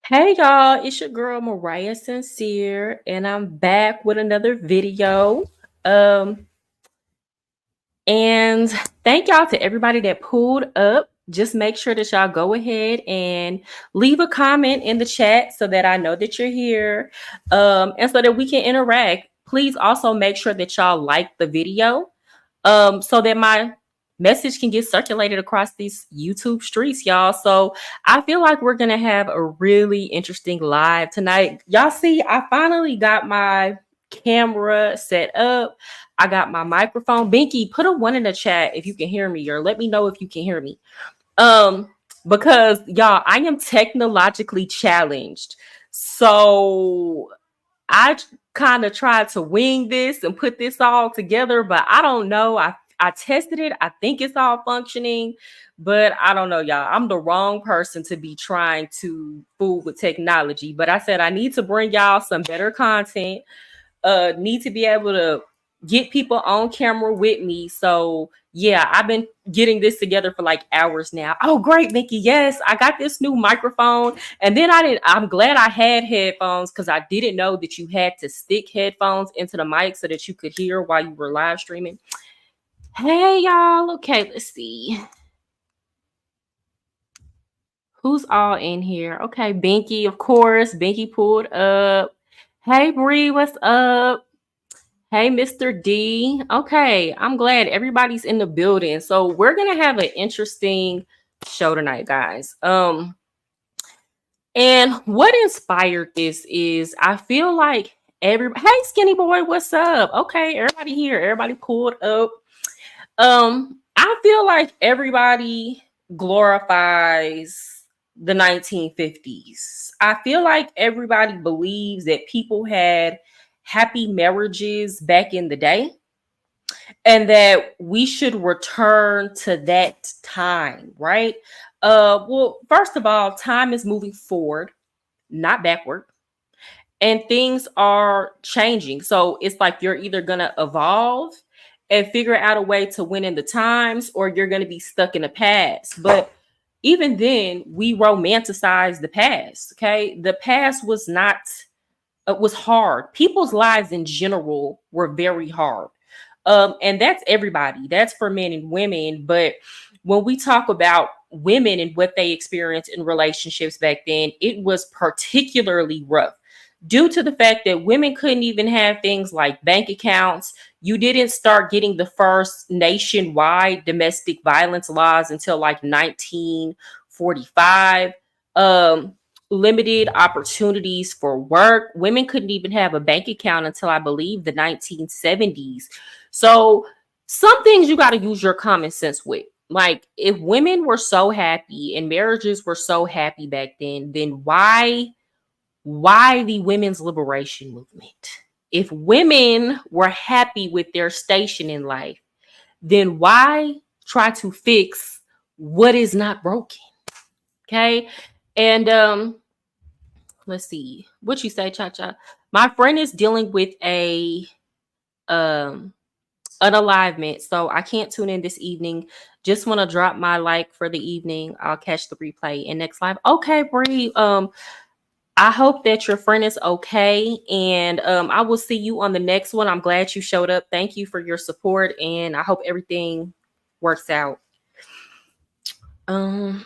Hey y'all, it's your girl Mariah Sincere, and I'm back with another video. Um, and thank y'all to everybody that pulled up. Just make sure that y'all go ahead and leave a comment in the chat so that I know that you're here, and so that we can interact. Please also make sure that y'all like the video so that my message can get circulated across these YouTube streets, y'all. So I feel like we're gonna have a really interesting live tonight. Y'all see, I finally got my camera set up. I got my microphone. Binky, put a one in the chat if you can hear me, or let me know if you can hear me. Um, because y'all, I am technologically challenged. So I kind of tried to wing this and put this all together, but I don't know. I tested it. I think it's all functioning, but I don't know, y'all. I'm the wrong person to be trying to fool with technology. But I said I need to bring y'all some better content. Need to be able to get people on camera with me. So yeah, I've been getting this together for like hours now. Oh, great, Nikki. Yes, I got this new microphone. And then I'm glad I had headphones because I didn't know that you had to stick headphones into the mic so that you could hear while you were live streaming. Hey y'all. Okay, let's see. Who's all in here? Okay, Binky, of course. Binky pulled up. Hey Bree, what's up? Hey, Mr. D. Okay, I'm glad everybody's in the building. So we're gonna have an interesting show tonight, guys. And what inspired this is I feel like hey skinny boy, what's up? Okay, everybody here, everybody pulled up. I feel like everybody glorifies the 1950s. I feel like everybody believes that people had happy marriages back in the day and that we should return to that time, right? Well, first of all, time is moving forward, not backward, and things are changing. So it's like you're either going to evolve and figure out a way to win in the times, or you're going to be stuck in the past. But even then, we romanticize the past. Okay. The past was not, it was hard. People's lives in general were very hard. And that's everybody, that's for men and women. But when we talk about women and what they experienced in relationships back then, it was particularly rough due to the fact that women couldn't even have things like bank accounts. You didn't start getting the first nationwide domestic violence laws until like 1945. Limited opportunities for work. Women couldn't even have a bank account until I believe the 1970s. So some things you got to use your common sense with. Like if women were so happy and marriages were so happy back then why the women's liberation movement? If women were happy with their station in life, then why try to fix what is not broken? Okay. And let's see. What you say, Cha Cha? My friend is dealing with a um unalivement, so I can't tune in this evening. Just want to drop my like for the evening. I'll catch the replay in next live. Okay, Bree. I hope that your friend is okay, and I will see you on the next one. I'm glad you showed up. Thank you for your support, and I hope everything works out. Um,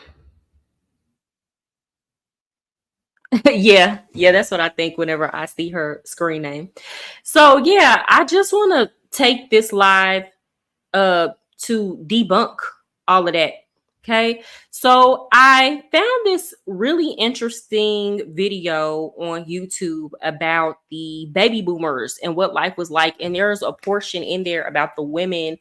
yeah, that's what I think whenever I see her screen name. So yeah, I just want to take this live uh to debunk all of that. Okay. So I found this really interesting video on YouTube about the baby boomers and what life was like. And there's a portion in there about the women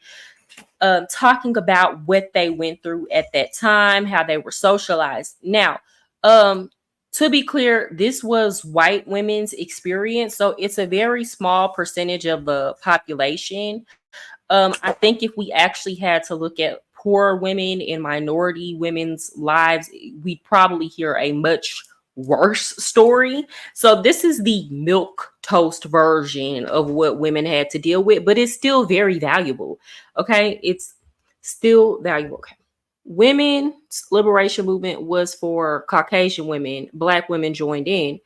talking about what they went through at that time, how they were socialized. Now, to be clear, this was white women's experience. So it's a very small percentage of the population. I think if we actually had to look at poor women and minority women's lives, we'd probably hear a much worse story. So this is the milk toast version of what women had to deal with, but it's still very valuable. Okay, it's still valuable. Okay. women's liberation movement was for Caucasian women, black women joined in.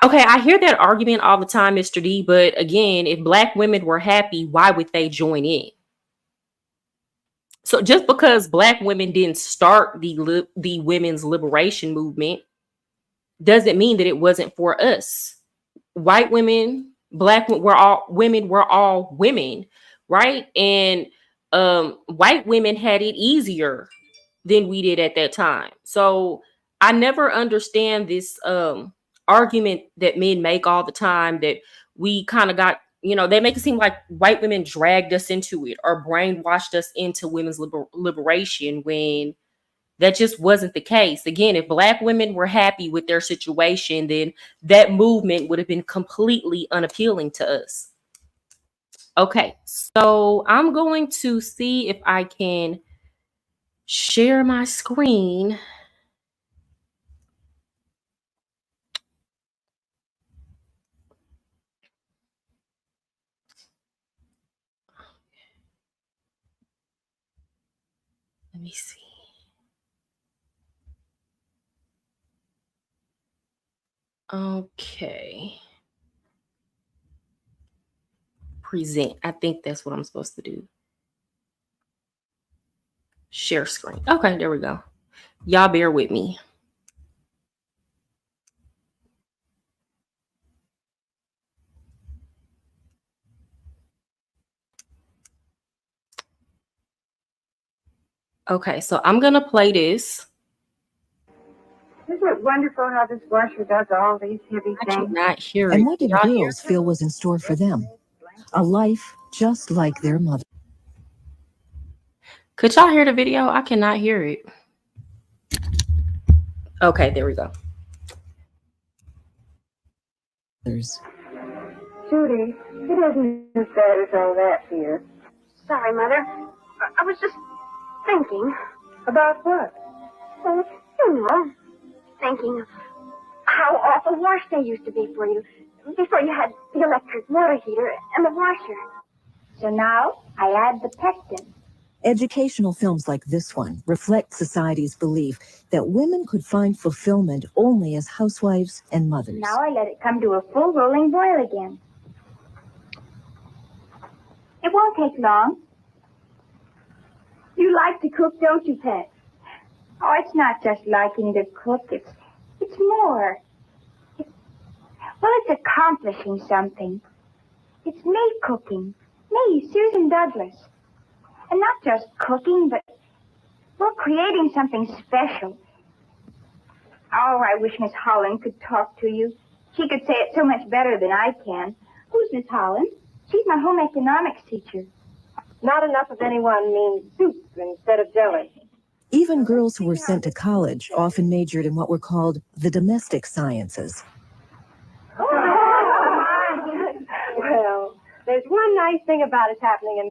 Okay, I hear that argument all the time, Mr. D, but again, if black women were happy, why would they join in? So just because black women didn't start the women's liberation movement doesn't mean that it wasn't for us. White women, black we're all women, right? And white women had it easier than we did at that time. So I never understand this argument that men make all the time that we kind of got, they make it seem like white women dragged us into it or brainwashed us into women's liberation when that just wasn't the case. Again, if black women were happy with their situation, then that movement would have been completely unappealing to us. Okay, so I'm going to see if I can share my screen. Let me see. Okay. Present. I think that's what I'm supposed to do. Share screen. Okay, there we go. Y'all bear with me. Okay, so I'm going to play this. Isn't it wonderful how this washer does all these heavy I things? cannot hear it. And what did Y'all hear girls feel was in store for them? A life just like their mother. Could y'all hear the video? I cannot hear it. Okay, there we go. Judy, it isn't as bad as all that here. Sorry, Mother. I was just thinking. About what? Oh, thinking of how awful wash day used to be for you before you had the electric water heater and the washer. So now I add the pectin. Educational films like this one reflect society's belief that women could find fulfillment only as housewives and mothers. Now I let it come to a full rolling boil again. It won't take long. You like to cook, don't you, Pet? Oh, it's not just liking to cook. It's more. It's accomplishing something. It's me cooking. Me, Susan Douglas. And not just cooking, but we're creating something special. Oh, I wish Miss Holland could talk to you. She could say it so much better than I can. Who's Miss Holland? She's my home economics teacher. Not enough of anyone means soup instead of jelly. Even girls who were sent to college often majored in what were called the domestic sciences. Well, there's one nice thing about it happening in...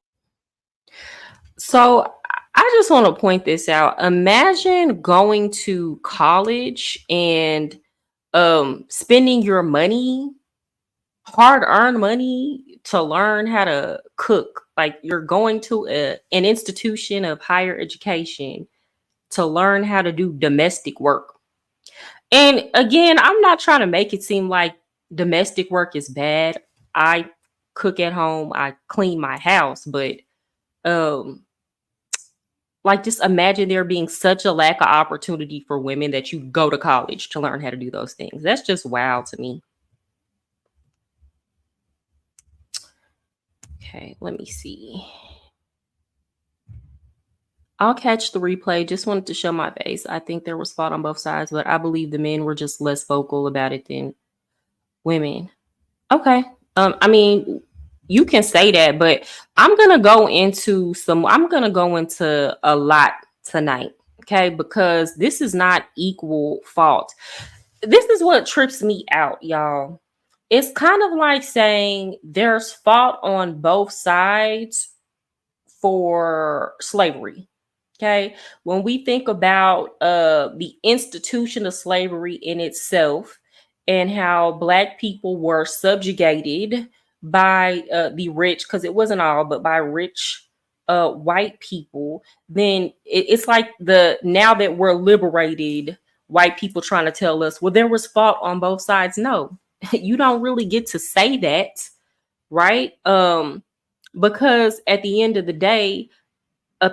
So I just want to point this out. Imagine going to college and spending your money, hard-earned money, to learn how to cook. Like you're going to an institution of higher education to learn how to do domestic work. And again, I'm not trying to make it seem like domestic work is bad. I cook at home, I clean my house, but like just imagine there being such a lack of opportunity for women that you go to college to learn how to do those things. That's just wild to me. Okay, let me see. I'll catch the replay. Just wanted to show my face. I think there was fault on both sides, but I believe the men were just less vocal about it than women. Okay. I mean, you can say that, but I'm gonna go into a lot tonight, okay? Because this is not equal fault. This is what trips me out, y'all. It's kind of like saying there's fault on both sides for slavery. Okay, when we think about the institution of slavery in itself and how Black people were subjugated by the rich, because it wasn't all, but by rich white people, then it's like the now that we're liberated, white people trying to tell us, well, there was fault on both sides. No, you don't really get to say that, right? Because at the end of the day,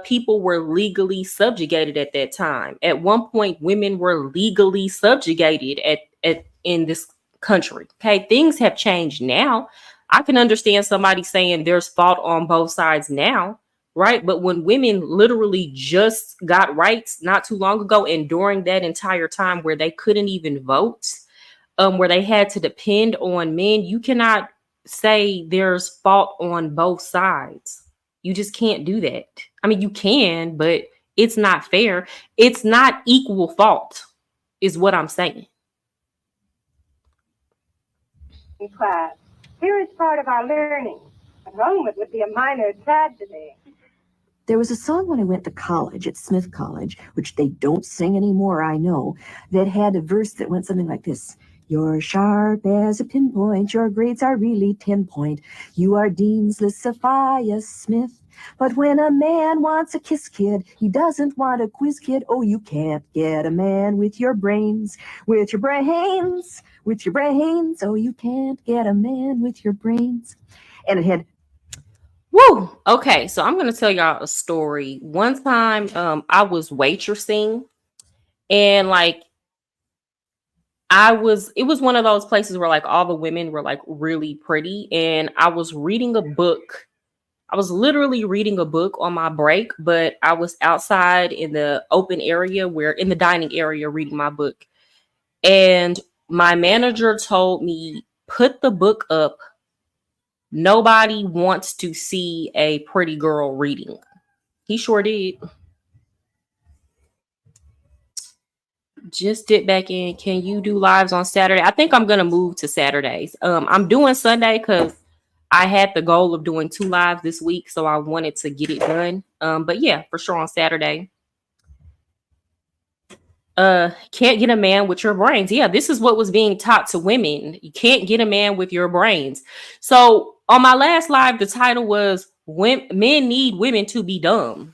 people were legally subjugated at that time. At one point, women were legally subjugated at in this country. Okay, things have changed now. I can understand somebody saying there's fault on both sides now, right? But when women literally just got rights not too long ago, and during that entire time where they couldn't even vote, where they had to depend on men, you cannot say there's fault on both sides. You just can't do that. I mean, you can, but it's not fair. It's not equal fault, is what I'm saying. In class. Here is part of our learning. Enrollment would be a minor tragedy. There was a song when I went to college at Smith College, which they don't sing anymore, I know, that had a verse that went something like this. You're sharp as a pinpoint, your grades are really 10-point. You are Dean's List Sophia Smith. But when a man wants a kiss kid, he doesn't want a quiz kid. Oh, you can't get a man with your brains, with your brains, with your brains. Oh, you can't get a man with your brains. And it had Woo. Okay, so I'm gonna tell y'all a story. One time, I was waitressing, and like it was one of those places where like all the women were like really pretty, and I was reading a book. I was literally reading a book on my break, but I was outside in the open area in the dining area reading my book. And my manager told me, put the book up. Nobody wants to see a pretty girl reading. He sure did. Just dip back in. Can you do lives on Saturday? I think I'm gonna move to Saturdays. I'm doing Sunday because I had the goal of doing 2 lives this week, so I wanted to get it done. But yeah, for sure on Saturday. Can't get a man with your brains. Yeah, this is what was being taught to women. You can't get a man with your brains. So on my last live, the title was Men Need Women to Be Dumb.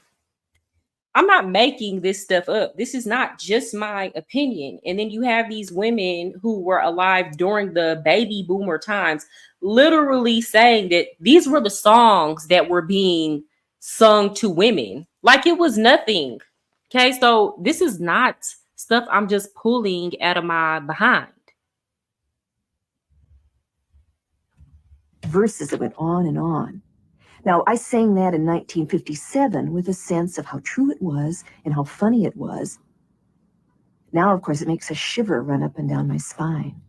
I'm not making this stuff up. This is not just my opinion. And then you have these women who were alive during the baby boomer times, literally saying that these were the songs that were being sung to women. Like it was nothing. Okay, so this is not stuff I'm just pulling out of my behind. verses that went on and on. Now, I sang that in 1957 with a sense of how true it was and how funny it was. Now, of course, it makes a shiver run up and down my spine.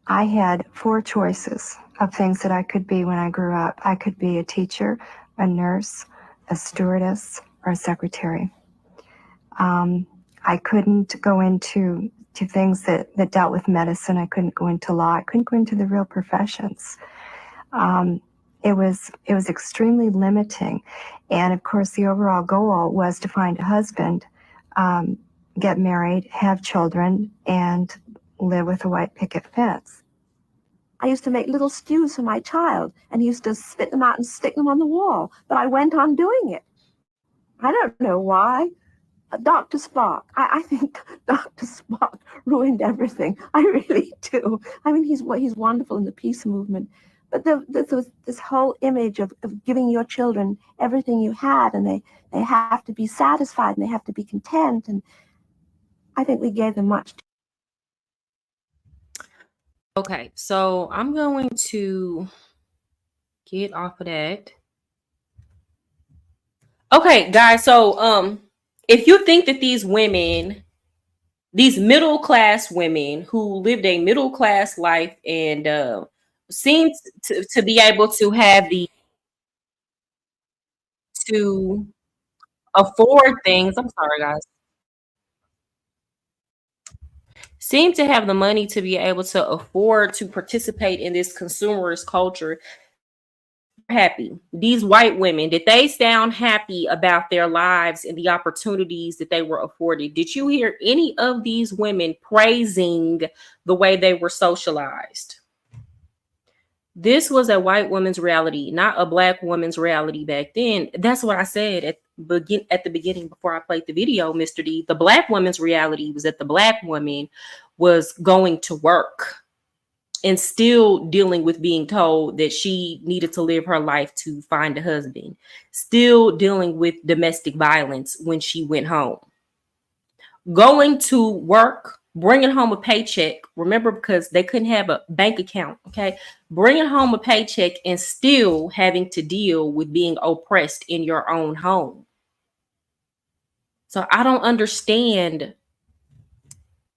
I had 4 choices of things that I could be when I grew up. I could be a teacher, a nurse, a stewardess, or a secretary. I couldn't go into things that dealt with medicine. I couldn't go into law. I couldn't go into the real professions. It was extremely limiting. And of course, the overall goal was to find a husband, get married, have children, and live with a white picket fence. I used to make little stews for my child, and he used to spit them out and stick them on the wall. But I went on doing it. I don't know why. Dr. Spock. I think Dr. Spock ruined everything. I really do. I mean, he's wonderful in the peace movement. But there was this whole image of giving your children everything you had, and they have to be satisfied, and they have to be content. And I think we gave them much. Okay, so I'm going to get off of that. Okay, guys, so if you think that these women, these middle class women who lived a middle class life and seemed to be able to have to afford things, I'm sorry, guys, seem to have the money to be able to afford to participate in this consumerist culture, happy. These white women, did they sound happy about their lives and the opportunities that they were afforded? Did you hear any of these women praising the way they were socialized? This was a white woman's reality, not a black woman's reality back then. That's what I said at the beginning before I played the video, Mr. D. The black woman's reality was that the black woman was going to work and still dealing with being told that she needed to live her life to find a husband, still dealing with domestic violence when she went home, going to work, bringing home a paycheck. Remember, because they couldn't have a bank account, okay? Bringing home a paycheck and still having to deal with being oppressed in your own home. So I don't understand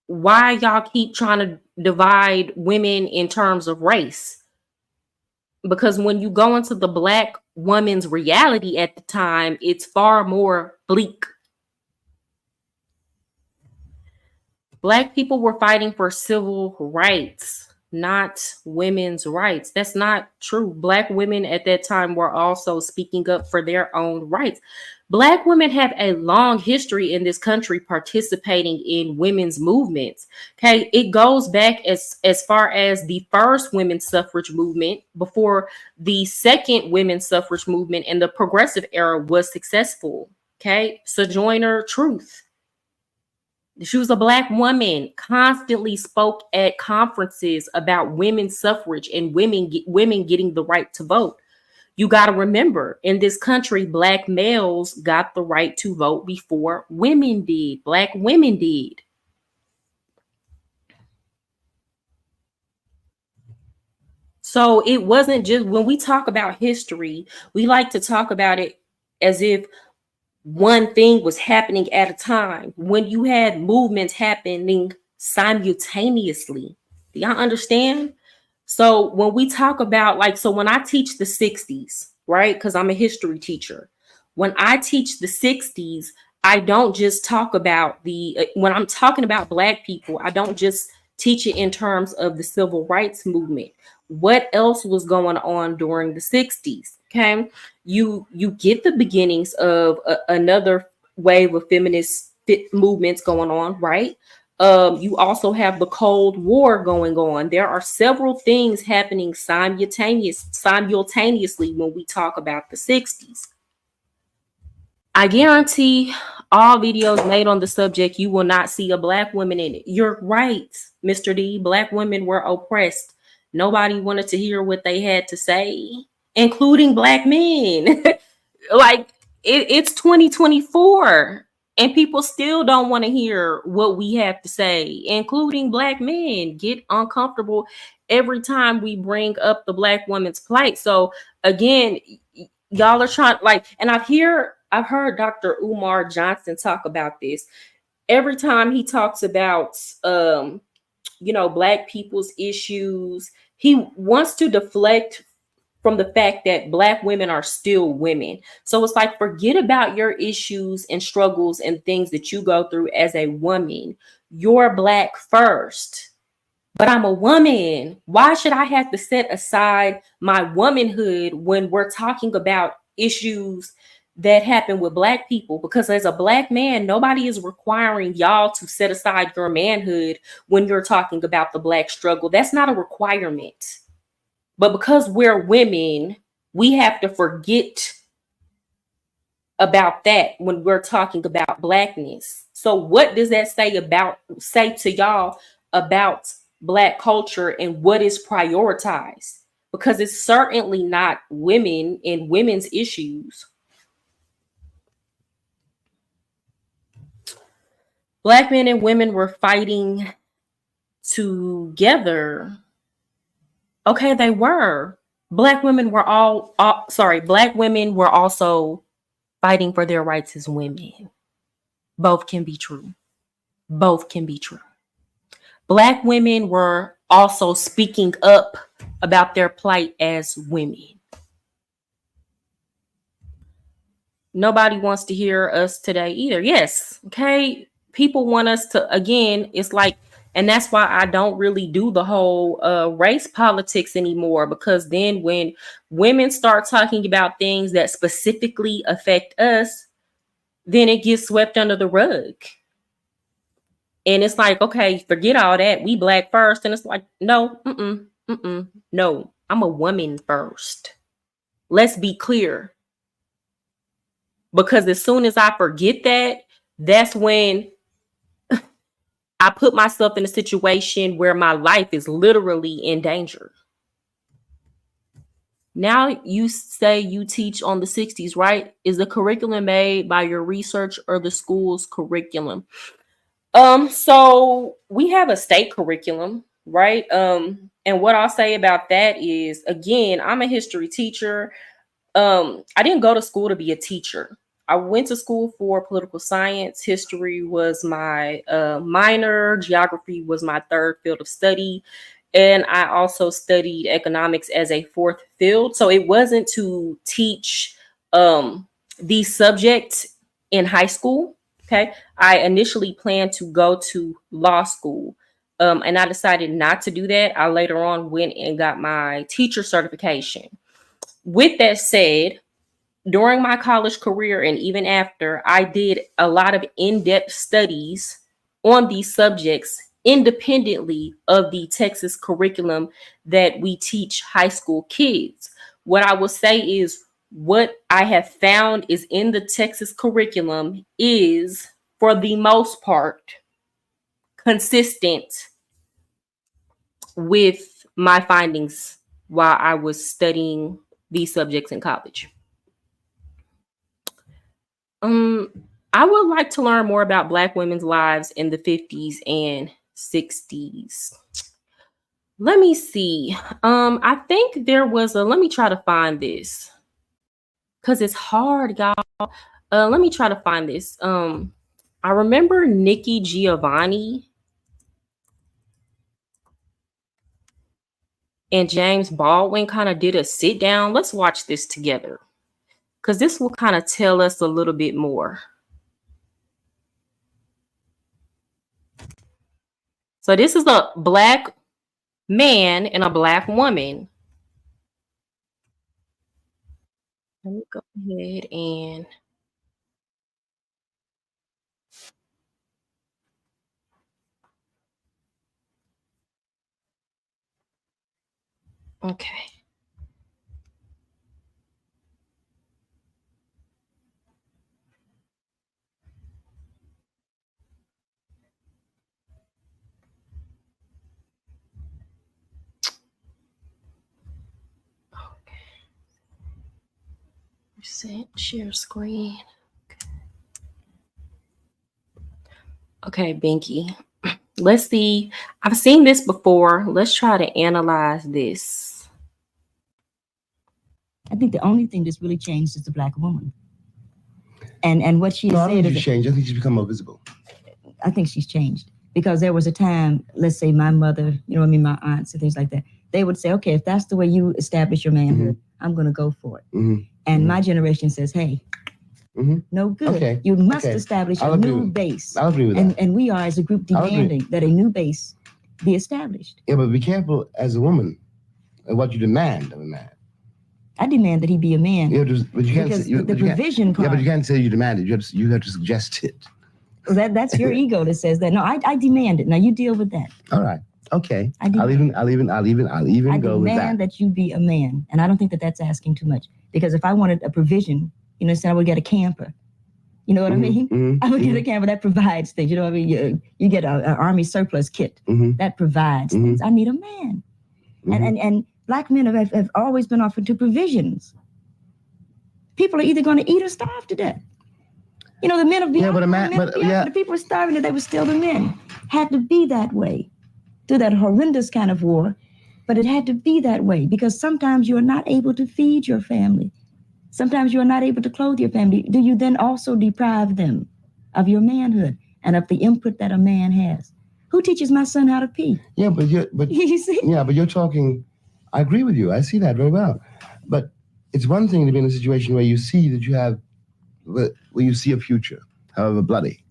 why y'all keep trying to divide women in terms of race. Because when you go into the black woman's reality at the time, it's far more bleak. Black people were fighting for civil rights, not women's rights. That's not true. Black women at that time were also speaking up for their own rights. Black women have a long history in this country participating in women's movements. Okay, it goes back as far as the first women's suffrage movement before the second women's suffrage movement and the progressive era was successful. Okay, Sojourner Truth. She was a black woman, constantly spoke at conferences about women's suffrage and women getting the right to vote. You got to remember, in this country, black males got the right to vote before women did. Black women did. So it wasn't just, when we talk about history, we like to talk about it as if one thing was happening at a time, when you had movements happening simultaneously. Do y'all understand? So when we talk about, like, so when I teach the 60s, right? Because I'm a history teacher. When I teach the 60s, I don't just talk about when I'm talking about black people, I don't just teach it in terms of the civil rights movement. What else was going on during the 60s? Okay. You get the beginnings of another wave of feminist movements going on, right? You also have the Cold War going on. There are several things happening simultaneously when we talk about the 60s. I guarantee all videos made on the subject, you will not see a black woman in it. You're right, Mr. D. Black women were oppressed. Nobody wanted to hear what they had to say, including black men. Like, it's 2024 and people still don't want to hear what we have to say, including black men get uncomfortable every time we bring up the black woman's plight. So again, y'all are trying, like, and I've heard Dr. Umar Johnson talk about this. Every time he talks about black people's issues, he wants to deflect from the fact that black women are still women. So it's like, forget about your issues and struggles and things that you go through as a woman. You're black first. But I'm a woman. Why should I have to set aside my womanhood when we're talking about issues that happen with black people? Because as a black man, nobody is requiring y'all to set aside your manhood when you're talking about the black struggle. That's not a requirement. But because we're women, we have to forget about that when we're talking about blackness. So what does that say to y'all about black culture and what is prioritized? Because it's certainly not women and women's issues. Black men and women were fighting together. Okay, they were. Black women were black women were also fighting for their rights as women. Both can be true. Both can be true. Black women were also speaking up about their plight as women. Nobody wants to hear us today either. Yes, okay. People want us to, again, it's like, and that's why I don't really do the whole race politics anymore, because then when women start talking about things that specifically affect us, then it gets swept under the rug. And it's like, okay, forget all that. We black first. And it's like, no, no. I'm a woman first. Let's be clear. Because as soon as I forget that, that's when I put myself in a situation where my life is literally in danger. Now you say you teach on the 60s, right? Is the curriculum made by your research or the school's curriculum? So we have a state curriculum, right? And what I'll say about that is, again, I'm a history teacher. I didn't go to school to be a teacher. I went to school for political science. History was my minor. Geography was my third field of study. And I also studied economics as a fourth field. So it wasn't to teach these subjects in high school. Okay. I initially planned to go to law school. And I decided not to do that. I later on went and got my teacher certification. With that said, during my college career and even after, I did a lot of in-depth studies on these subjects independently of the Texas curriculum that we teach high school kids. What I will say is what I have found is in the Texas curriculum is, for the most part, consistent with my findings while I was studying these subjects in college. I would like to learn more about Black women's lives in the 50s and 60s. Let me see. I think there was let me try to find this because it's hard, y'all. Let me try to find this. I remember Nikki Giovanni and James Baldwin kind of did a sit down. Let's watch this together because this will kind of tell us a little bit more. So this is a Black man and a Black woman. Let me go ahead and okay. Set share screen. Okay, Binky. Let's see. I've seen this before. Let's try to analyze this. I think the only thing that's really changed is the Black woman. And what she I don't said think is she's changed. I think she's become more visible. I think she's changed. Because there was a time, let's say my mother, my aunts and things like that, they would say, okay, if that's the way you establish your manhood, I'm going to go for it. And my generation says, hey, no good. Okay. You must establish a new base. I'll agree with that. And we are, as a group, demanding that a new base be established. Yeah, but be careful as a woman of what you demand of a man. I demand that he be a man. Yeah, but you can't because say, you, the provision part. Yeah, but you can't say you demand it. You have to suggest it. Well, that's your ego that says that. No, I demand it. Now you deal with that. All right. Okay. I'll even go with that. I demand that you be a man, and I don't think that that's asking too much. Because if I wanted a provision, I would get a camper. You know what I mean? I would get a camper that provides things. You know what I mean? You get an army surplus kit that provides things. I need a man, and Black men have always been offered to provisions. People are either going to eat or starve to death. The men of the people were starving, and they were still the men. Had to be that way through that horrendous kind of war, but it had to be that way because sometimes you are not able to feed your family. Sometimes you are not able to clothe your family. Do you then also deprive them of your manhood and of the input that a man has? Who teaches my son how to pee? Yeah, but you see? Yeah, but you're talking. I agree with you. I see that very well. But it's one thing to be in a situation where you see that where you see a future, however bloody.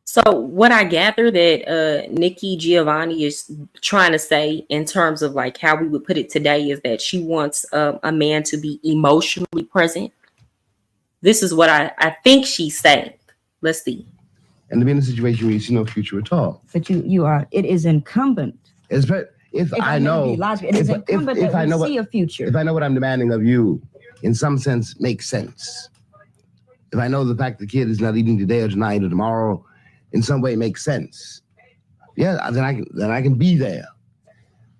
So what I gather that Nikki Giovanni is trying to say in terms of like how we would put it today is that she wants a man to be emotionally present. This is what I think she's saying. Let's see. And to be in a situation where you see no future at all. But you are. It is incumbent. It's very. if If I may know, be logical, it is incumbent if that I we know see a future. if I know what I'm demanding of you, in some sense, makes sense. If I know the fact the kid is not eating today or tonight or tomorrow, in some way makes sense. Yeah, then I can be there.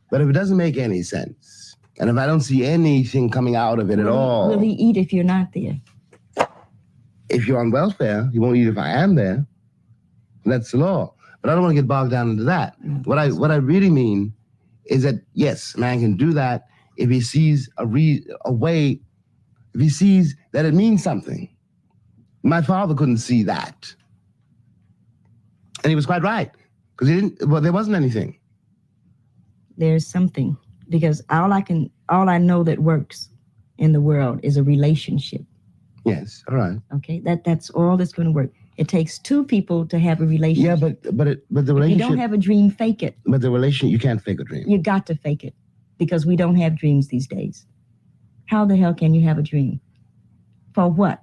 But if it doesn't make any sense, and if I don't see anything coming out of it at all, Will he eat if you're not there? If you're on welfare, he won't eat if I am there. That's the law. But I don't want to get bogged down into that. What I really mean is that yes, a man can do that if he sees a way, if he sees that it means something. My father couldn't see that, and he was quite right because he didn't. Well, there wasn't anything. There's something, because all I know that works in the world is a relationship. Yes, all right. Okay, that's all that's going to work. It takes two people to have a relationship. Yeah, but the relationship. If you don't have a dream, fake it. But the relationship, you can't fake a dream. You got to fake it, because we don't have dreams these days. How the hell can you have a dream? For what?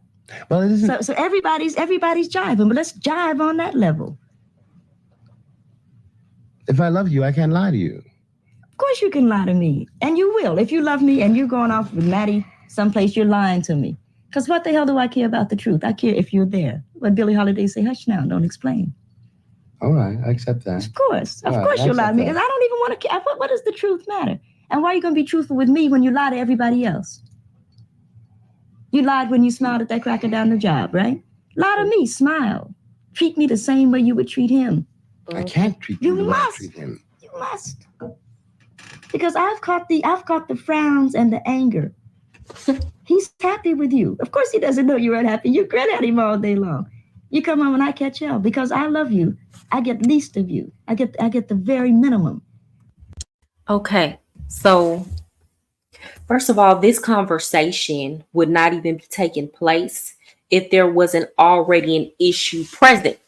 Well, it isn't. So everybody's jiving, but let's jive on that level. If I love you, I can't lie to you. Of course you can lie to me, and you will. If you love me and you're going off with Maddie someplace, you're lying to me. Because what the hell do I care about the truth? I care if you're there. When Billie Holiday say, hush now, don't explain. All right, I accept that. Of course you'll lie to me, because I don't even want to care. What does the truth matter? And why are you going to be truthful with me when you lie to everybody else? You lied when you smiled at that cracker down the job, right? Lie to me, smile. Treat me the same way you would treat him. I can't treat you the way I treat him. You must. Because I've caught the frowns and the anger. He's happy with you. Of course he doesn't know you're unhappy. You grin at him all day long. You come home and I catch hell because I love you. I get least of you. I get the very minimum. Okay, so first of all, this conversation would not even be taking place if there wasn't already an issue present.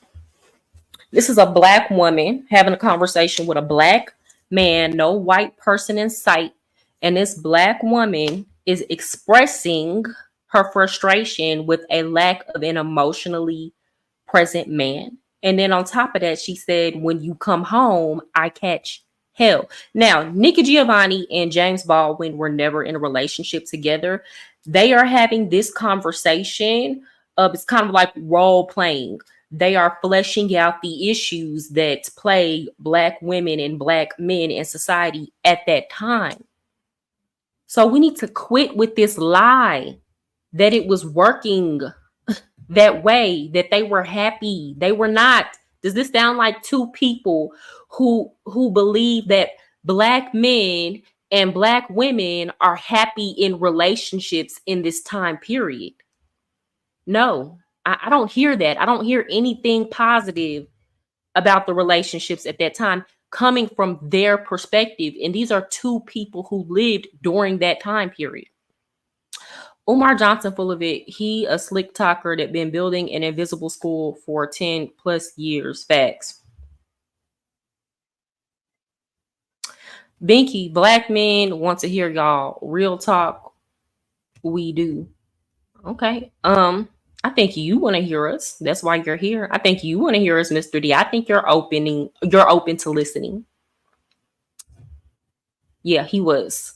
This is a Black woman having a conversation with a Black man, no white person in sight. And this Black woman is expressing her frustration with a lack of an emotionally present man. And then on top of that, she said, when you come home, I catch hell. Now, Nikki Giovanni and James Baldwin were never in a relationship together. They are having this conversation. It's kind of like role playing. They are fleshing out the issues that plague Black women and Black men in society at that time. So we need to quit with this lie that it was working that way, that they were happy. They were not. Does this sound like two people who believe that Black men and Black women are happy in relationships in this time period? No, I don't hear that. I don't hear anything positive about the relationships at that time coming from their perspective. And these are two people who lived during that time period. Umar Johnson, full of it. He a slick talker that been building an invisible school for 10 plus years. Facts. Binky, Black men want to hear y'all. Real talk. We do. Okay. I think you want to hear us. That's why you're here. I think you want to hear us, Mr. D. I think you're open to listening. Yeah, he was.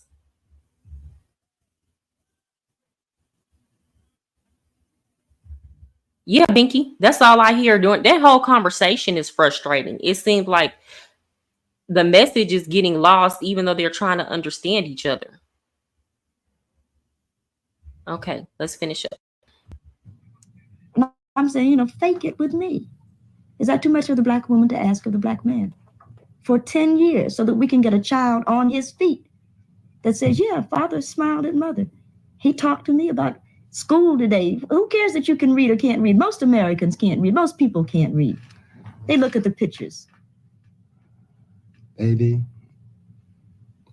Yeah, Binky. That's all I hear during that whole conversation is frustrating. It seems like the message is getting lost, even though they're trying to understand each other. Okay, let's finish up. I'm saying, fake it with me. Is that too much of the Black woman to ask of the Black man? For 10 years, so that we can get a child on his feet that says, yeah, father smiled at mother. He talked to me about school today. Who cares that you can read or can't read? Most Americans can't read. Most people can't read. They look at the pictures. Baby,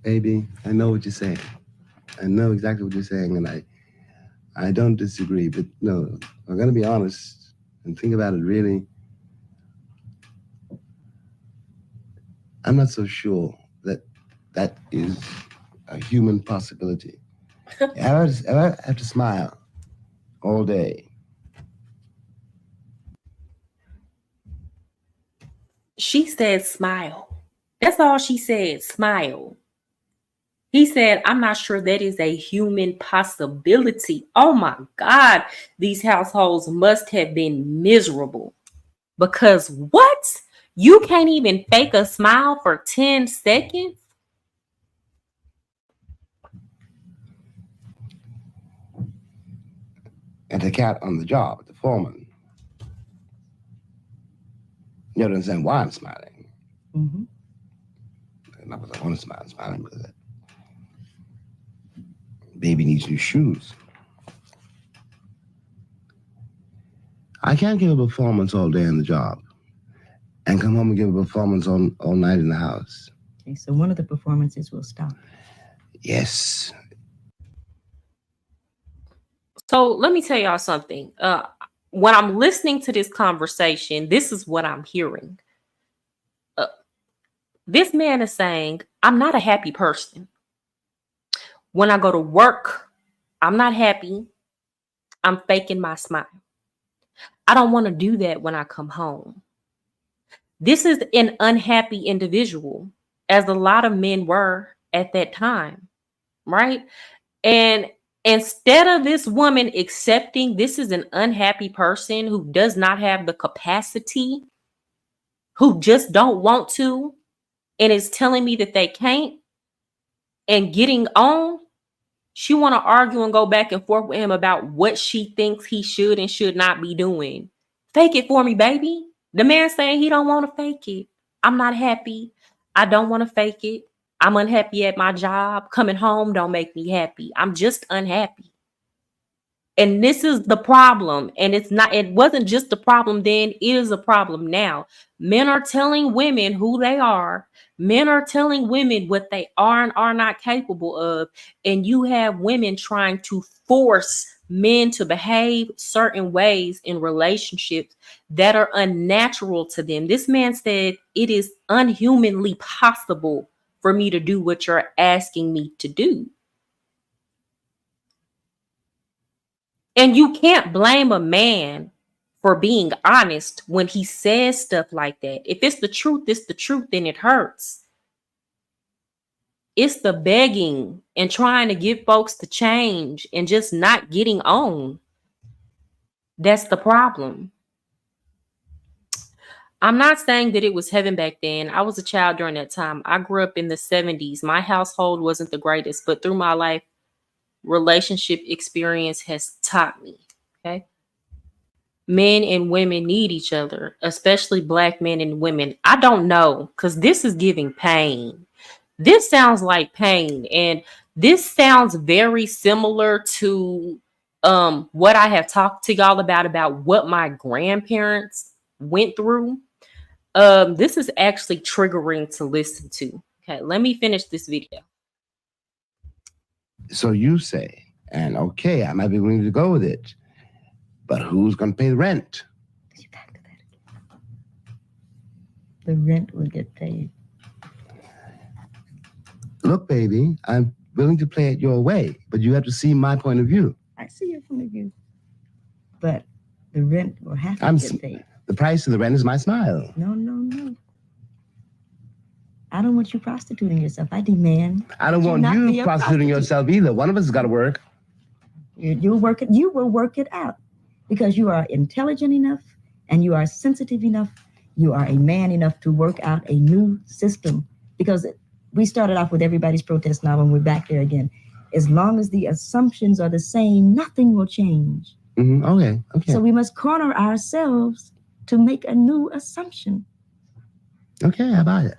I know what you're saying. I know exactly what you're saying, and I don't disagree, but no, I'm going to be honest and think about it really. I'm not so sure that is a human possibility. I have to smile all day. She said smile. That's all she said. Smile. He said, I'm not sure that is a human possibility. Oh my God, these households must have been miserable. Because what? You can't even fake a smile for 10 seconds? And the cat on the job, the foreman. You don't understand why I'm smiling. Mm-hmm. Not because I want to smile, I'm smiling because that baby needs new shoes. I can't give a performance all day on the job and come home and give a performance all night in the house. Okay, so one of the performances will stop. Yes. So let me tell y'all something. When I'm listening to this conversation, this is what I'm hearing. This man is saying, I'm not a happy person. When I go to work, I'm not happy. I'm faking my smile. I don't want to do that when I come home. This is an unhappy individual, as a lot of men were at that time, right? And instead of this woman accepting this is an unhappy person who does not have the capacity, who just don't want to, and is telling me that they can't, and getting on, she want to argue and go back and forth with him about what she thinks he should and should not be doing. Fake it for me, baby. The man saying he don't want to fake it. I'm not happy. I don't want to fake it. I'm unhappy at my job. Coming home don't make me happy. I'm just unhappy. And this is the problem. And it wasn't just a problem then, it is a problem now. Men are telling women who they are. Men are telling women what they are and are not capable of. And you have women trying to force men to behave certain ways in relationships that are unnatural to them. This man said, it is unhumanly possible for me to do what you're asking me to do. And you can't blame a man for being honest when he says stuff like that. If it's the truth, it's the truth, then it hurts. It's the begging and trying to get folks to change and just not getting on. That's the problem. I'm not saying that it was heaven back then. I was a child during that time. I grew up in the 70s. My household wasn't the greatest, but through my life, relationship experience has taught me. Okay. Men and women need each other, especially Black men and women. I don't know, because this is giving pain. This sounds like pain. And this sounds very similar to what I have talked to y'all about what my grandparents went through. This is actually triggering to listen to. Okay, let me finish this video. So you say, and okay, I might be willing to go with it, but who's going to pay the rent? Back to that again. The rent will get paid. Look, baby, I'm willing to play it your way, but you have to see my point of view. I see your point of view. But the rent will have to get paid. The price of the rent is my smile. No. I don't want you prostituting yourself. I demand. I don't want you prostituting yourself either. One of us has got to work. You will work it out because you are intelligent enough and you are sensitive enough. You are a man enough to work out a new system, because we started off with everybody's protest now and we're back there again. As long as the assumptions are the same, nothing will change. Mm-hmm. Okay. So we must corner ourselves to make a new assumption. Okay, I buy it.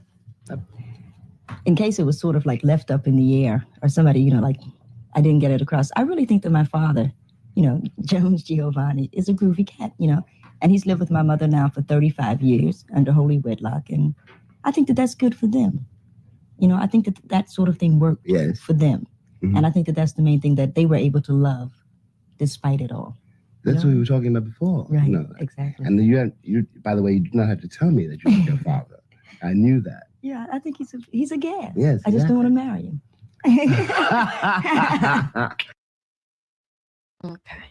In case it was sort of like left up in the air or somebody, like I didn't get it across. I really think that my father, Jones Giovanni, is a groovy cat, and he's lived with my mother now for 35 years under holy wedlock. And I think that that's good for them. I think that that sort of thing worked for them. Mm-hmm. And I think that that's the main thing, that they were able to love despite it all. That's what we were talking about before. Right, exactly. And you, by the way, you do not have to tell me that you love your father. I knew that. Yeah, I think he's a gas. Yes, I just don't want to marry him. Okay.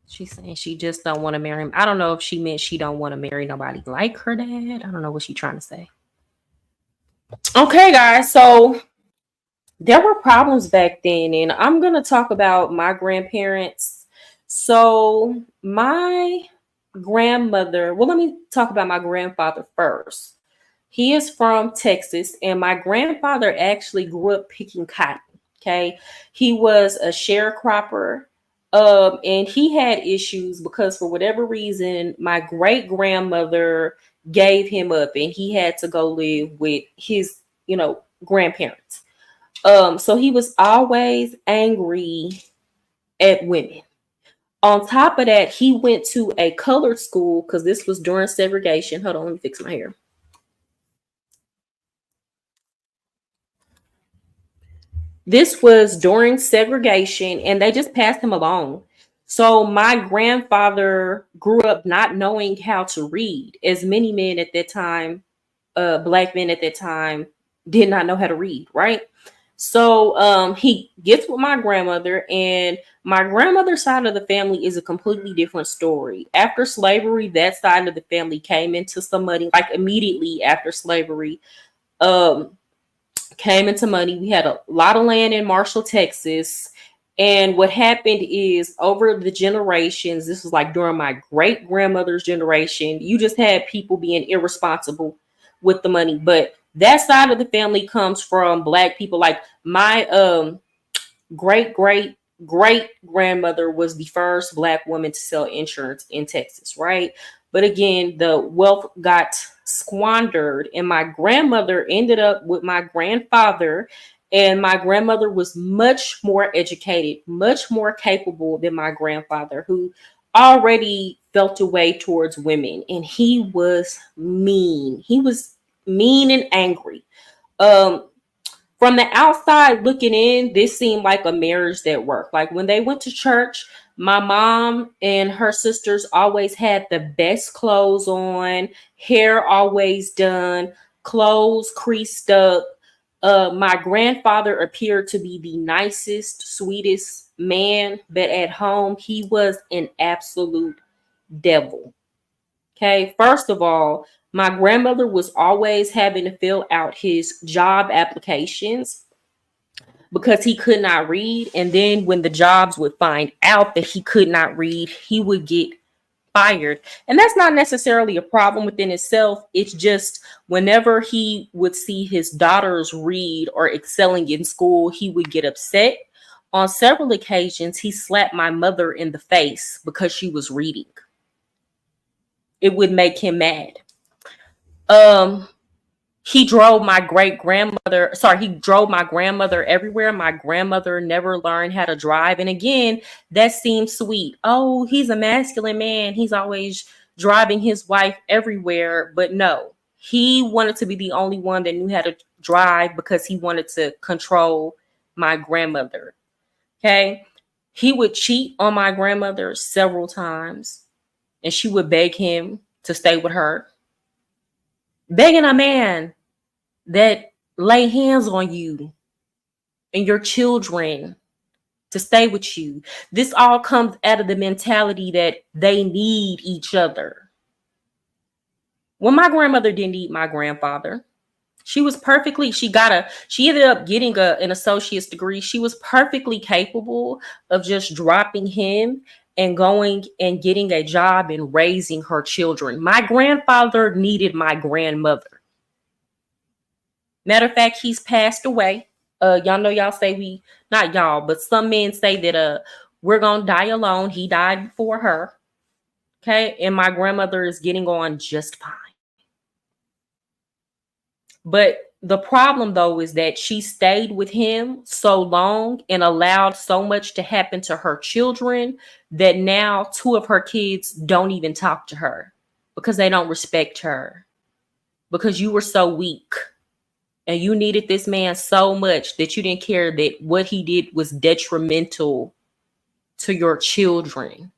She's saying she just don't want to marry him. I don't know if she meant she don't want to marry nobody like her dad. I don't know what she's trying to say. Okay, guys. So there were problems back then, and I'm going to talk about my grandparents. So, my grandmother, well, let me talk about my grandfather first. He is from Texas, and my grandfather actually grew up picking cotton. Okay. He was a sharecropper. And he had issues because for whatever reason, my great grandmother gave him up and he had to go live with his, grandparents. So he was always angry at women. On top of that, he went to a colored school because this was during segregation. Hold on, let me fix my hair. This was during segregation and they just passed him along. So my grandfather grew up not knowing how to read, as many men at that time, black men at that time, did not know how to read, right? So he gets with my grandmother, and my grandmother's side of the family is a completely different story. After slavery, that side of the family came into some money, like immediately after slavery. Um, Came into money. We had a lot of land in Marshall, Texas. And what happened is over the generations, this was like during my great grandmother's generation, you just had people being irresponsible with the money. But that side of the family comes from black people. Like my great great grandmother was the first black woman to sell insurance in Texas, right? But again, the wealth got squandered, and my grandmother ended up with my grandfather. And my grandmother was much more educated, much more capable than my grandfather, who already felt a way towards women. And he was mean. He was mean and angry. Um, from the outside looking in, this seemed like a marriage that worked. Like when they went to church, my mom and her sisters always had the best clothes on, hair always done, clothes creased up. My grandfather appeared to be the nicest, sweetest man, but at home, he was an absolute devil. Okay, first of all, my grandmother was always having to fill out his job applications because he could not read. And then when the jobs would find out that he could not read, he would get fired. And that's not necessarily a problem within itself. It's just whenever he would see his daughters read or excelling in school, he would get upset. On several occasions, he slapped my mother in the face because she was reading. It would make him mad. Um, he drove my he drove my grandmother everywhere. My grandmother never learned how to drive. And again, that seems sweet. Oh, he's a masculine man. He's always driving his wife everywhere. But no, he wanted to be the only one that knew how to drive because he wanted to control my grandmother. Okay. He would cheat on my grandmother several times and she would beg him to stay with her. Begging a man that lay hands on you and your children to stay with you. This all comes out of the mentality that they need each other. Well, my grandmother didn't need my grandfather. She ended up getting an associate's degree. She was perfectly capable of just dropping him and going and getting a job and raising her children. My grandfather needed my grandmother. Matter of fact, he's passed away. Y'all know y'all say not y'all, but some men say that we're gonna die alone. He died before her. Okay, and my grandmother is getting on just fine. But the problem though is that she stayed with him so long and allowed so much to happen to her children that now two of her kids don't even talk to her because they don't respect her because you were so weak. And you needed this man so much that you didn't care that what he did was detrimental to your children.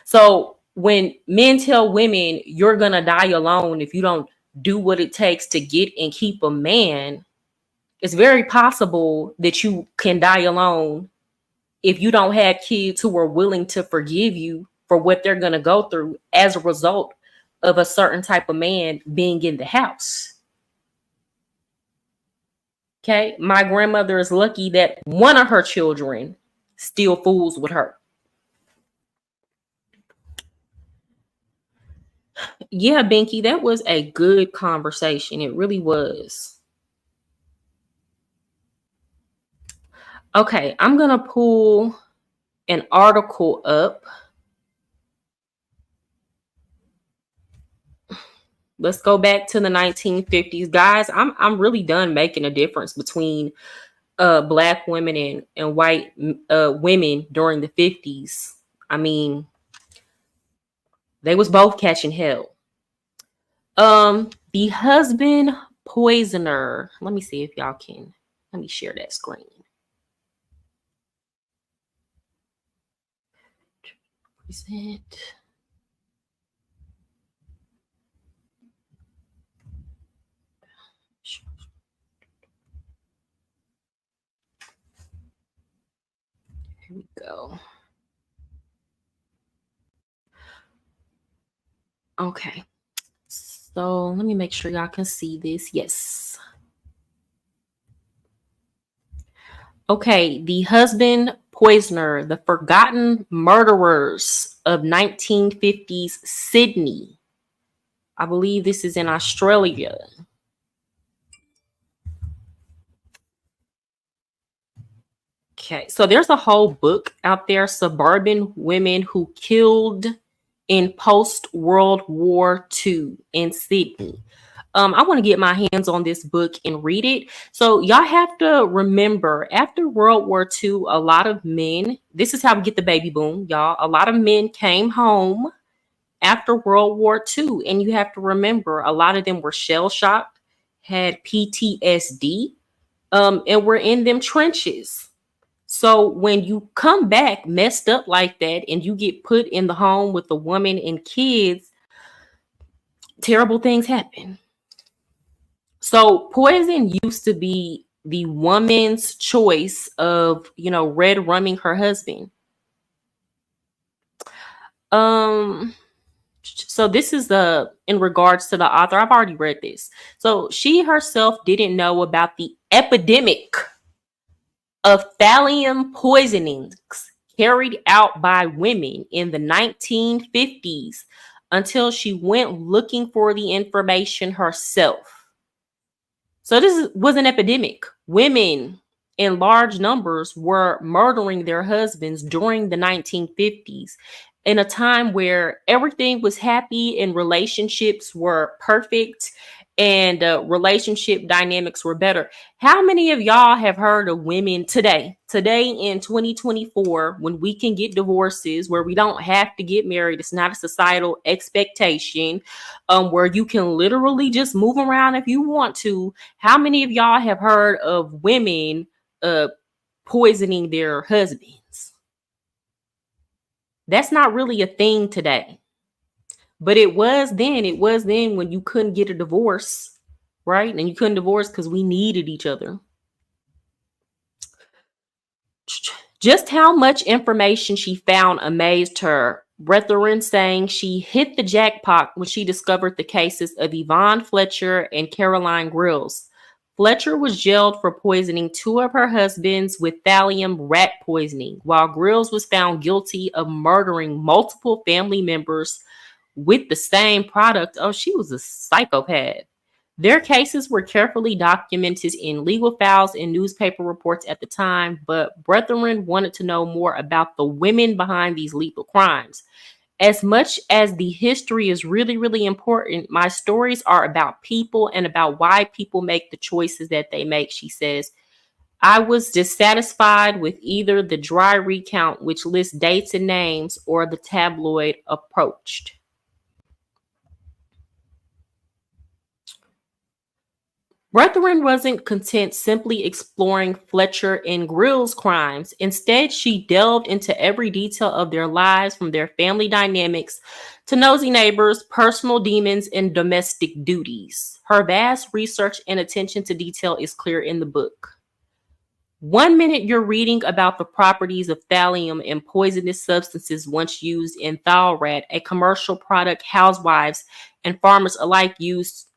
So when men tell women you're going to die alone if you don't do what it takes to get and keep a man, it's very possible that you can die alone if you don't have kids who are willing to forgive you for what they're going to go through as a result of a certain type of man being in the house. Okay. My grandmother is lucky that one of her children still fools with her. Yeah, Binky, that was a good conversation. It really was. Okay, I'm going to pull an article up. Let's go back to the 1950s. Guys, I'm really done making a difference between black women and white women during the 50s. I mean, they was both catching hell. The husband poisoner. Let me see if y'all can. Let me share that screen. Present. Here we go. Okay. So let me make sure y'all can see this. Yes. Okay. The husband poisoner, the forgotten murderers of 1950s Sydney. I believe this is in Australia. Okay. So there's a whole book out there, Suburban Women Who Killed in Post-World War II in Sydney. I want to get my hands on this book and read it. So y'all have to remember, after World War II, a lot of men, this is how we get the baby boom, y'all. A lot of men came home after World War II. And you have to remember, a lot of them were shell-shocked, had PTSD, and were in them trenches. So when you come back messed up like that and you get put in the home with a woman and kids, terrible things happen. So poison used to be the woman's choice of, red rumming her husband. So this is in regards to the author. I've already read this. So she herself didn't know about the epidemic of thallium poisonings carried out by women in the 1950s until she went looking for the information herself. So this was an epidemic. Women in large numbers were murdering their husbands during the 1950s, in a time where everything was happy and relationships were perfect and relationship dynamics were better. How many of y'all have heard of women today in 2024, when we can get divorces, where we don't have to get married? It's not a societal expectation, where you can literally just move around if you want to. How many of y'all have heard of women poisoning their husbands? That's not really a thing today. But it was then. It was then when you couldn't get a divorce, right? And you couldn't divorce because we needed each other. Just how much information she found amazed her. Brethren saying she hit the jackpot when she discovered the cases of Yvonne Fletcher and Caroline Grills. Fletcher was jailed for poisoning two of her husbands with thallium rat poisoning, while Grills was found guilty of murdering multiple family members with the same product. Oh, she was a psychopath. Their cases were carefully documented in legal files and newspaper reports at the time, but brethren wanted to know more about the women behind these lethal crimes. As much as the history is really, really important, my stories are about people and about why people make the choices that they make, she says. I was dissatisfied with either the dry recount, which lists dates and names, or the tabloid approach. Brethren wasn't content simply exploring Fletcher and Grill's crimes. Instead, she delved into every detail of their lives, from their family dynamics to nosy neighbors, personal demons, and domestic duties. Her vast research and attention to detail is clear in the book. 1 minute you're reading about the properties of thallium and poisonous substances once used in Thalrat, a commercial product housewives and farmers alike used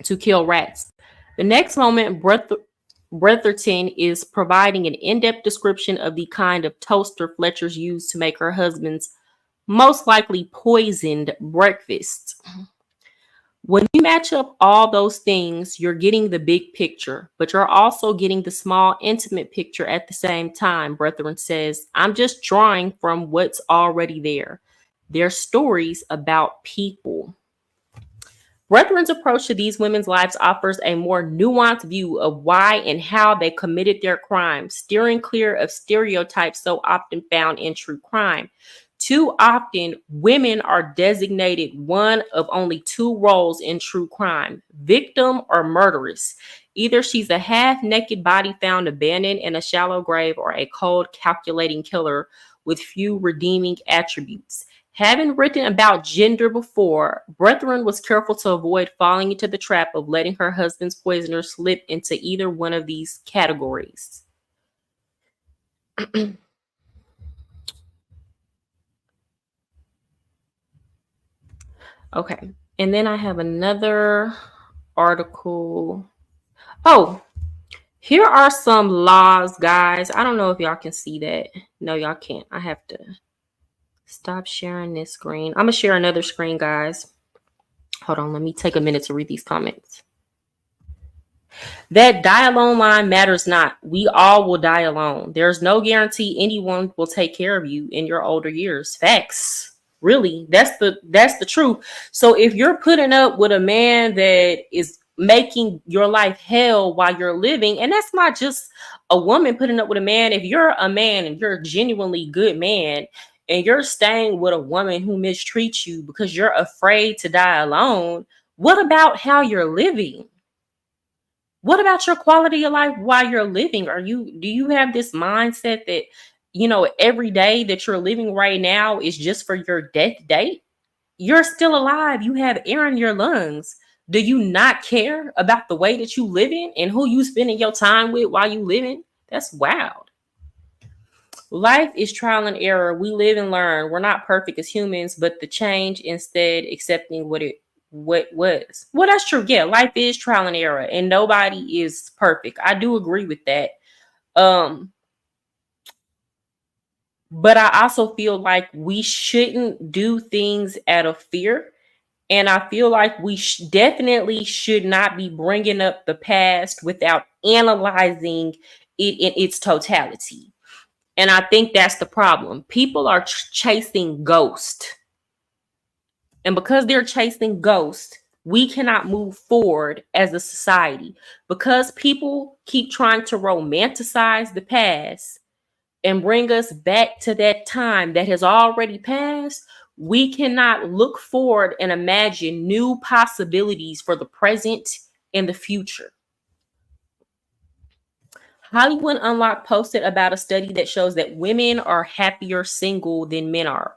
to kill rats. The next moment, Bretherton is providing an in-depth description of the kind of toaster Fletcher's used to make her husband's most likely poisoned breakfast. When you match up all those things, you're getting the big picture, but you're also getting the small, intimate picture at the same time, Brethren says. I'm just drawing from what's already there. They're stories about people. Brethren's approach to these women's lives offers a more nuanced view of why and how they committed their crimes, steering clear of stereotypes so often found in true crime. Too often, women are designated one of only two roles in true crime: victim or murderess. Either she's a half-naked body found abandoned in a shallow grave, or a cold, calculating killer with few redeeming attributes. Having written about gender before, Brethren was careful to avoid falling into the trap of letting her husband's poisoner slip into either one of these categories. Okay, and then I have another article. Oh, here are some laws, guys. I don't know if y'all can see that. No, y'all can't. I have to stop sharing this screen. I'm gonna share another screen, guys. Hold on, let me take a minute to read these comments. That die alone line matters not. We all will die alone. There's no guarantee anyone will take care of you in your older years. Facts. Really, that's the truth. So if you're putting up with a man that is making your life hell while you're living, and that's not just a woman putting up with a man. If you're a man and you're a genuinely good man, and you're staying with a woman who mistreats you because you're afraid to die alone, what about how you're living? What about your quality of life while you're living? Do you have this mindset that, every day that you're living right now is just for your death date? You're still alive. You have air in your lungs. Do you not care about the way that you living and who you spending your time with while you living? That's wild. Life is trial and error. We live and learn. We're not perfect as humans, but the change instead accepting what was. Well, that's true. Yeah, life is trial and error, and nobody is perfect. I do agree with that. But I also feel like we shouldn't do things out of fear. And I feel like we definitely should not be bringing up the past without analyzing it in its totality. And I think that's the problem. People are chasing ghosts. And because they're chasing ghosts, we cannot move forward as a society. Because people keep trying to romanticize the past and bring us back to that time that has already passed, we cannot look forward and imagine new possibilities for the present and the future. Hollywood Unlocked posted about a study that shows that women are happier single than men are.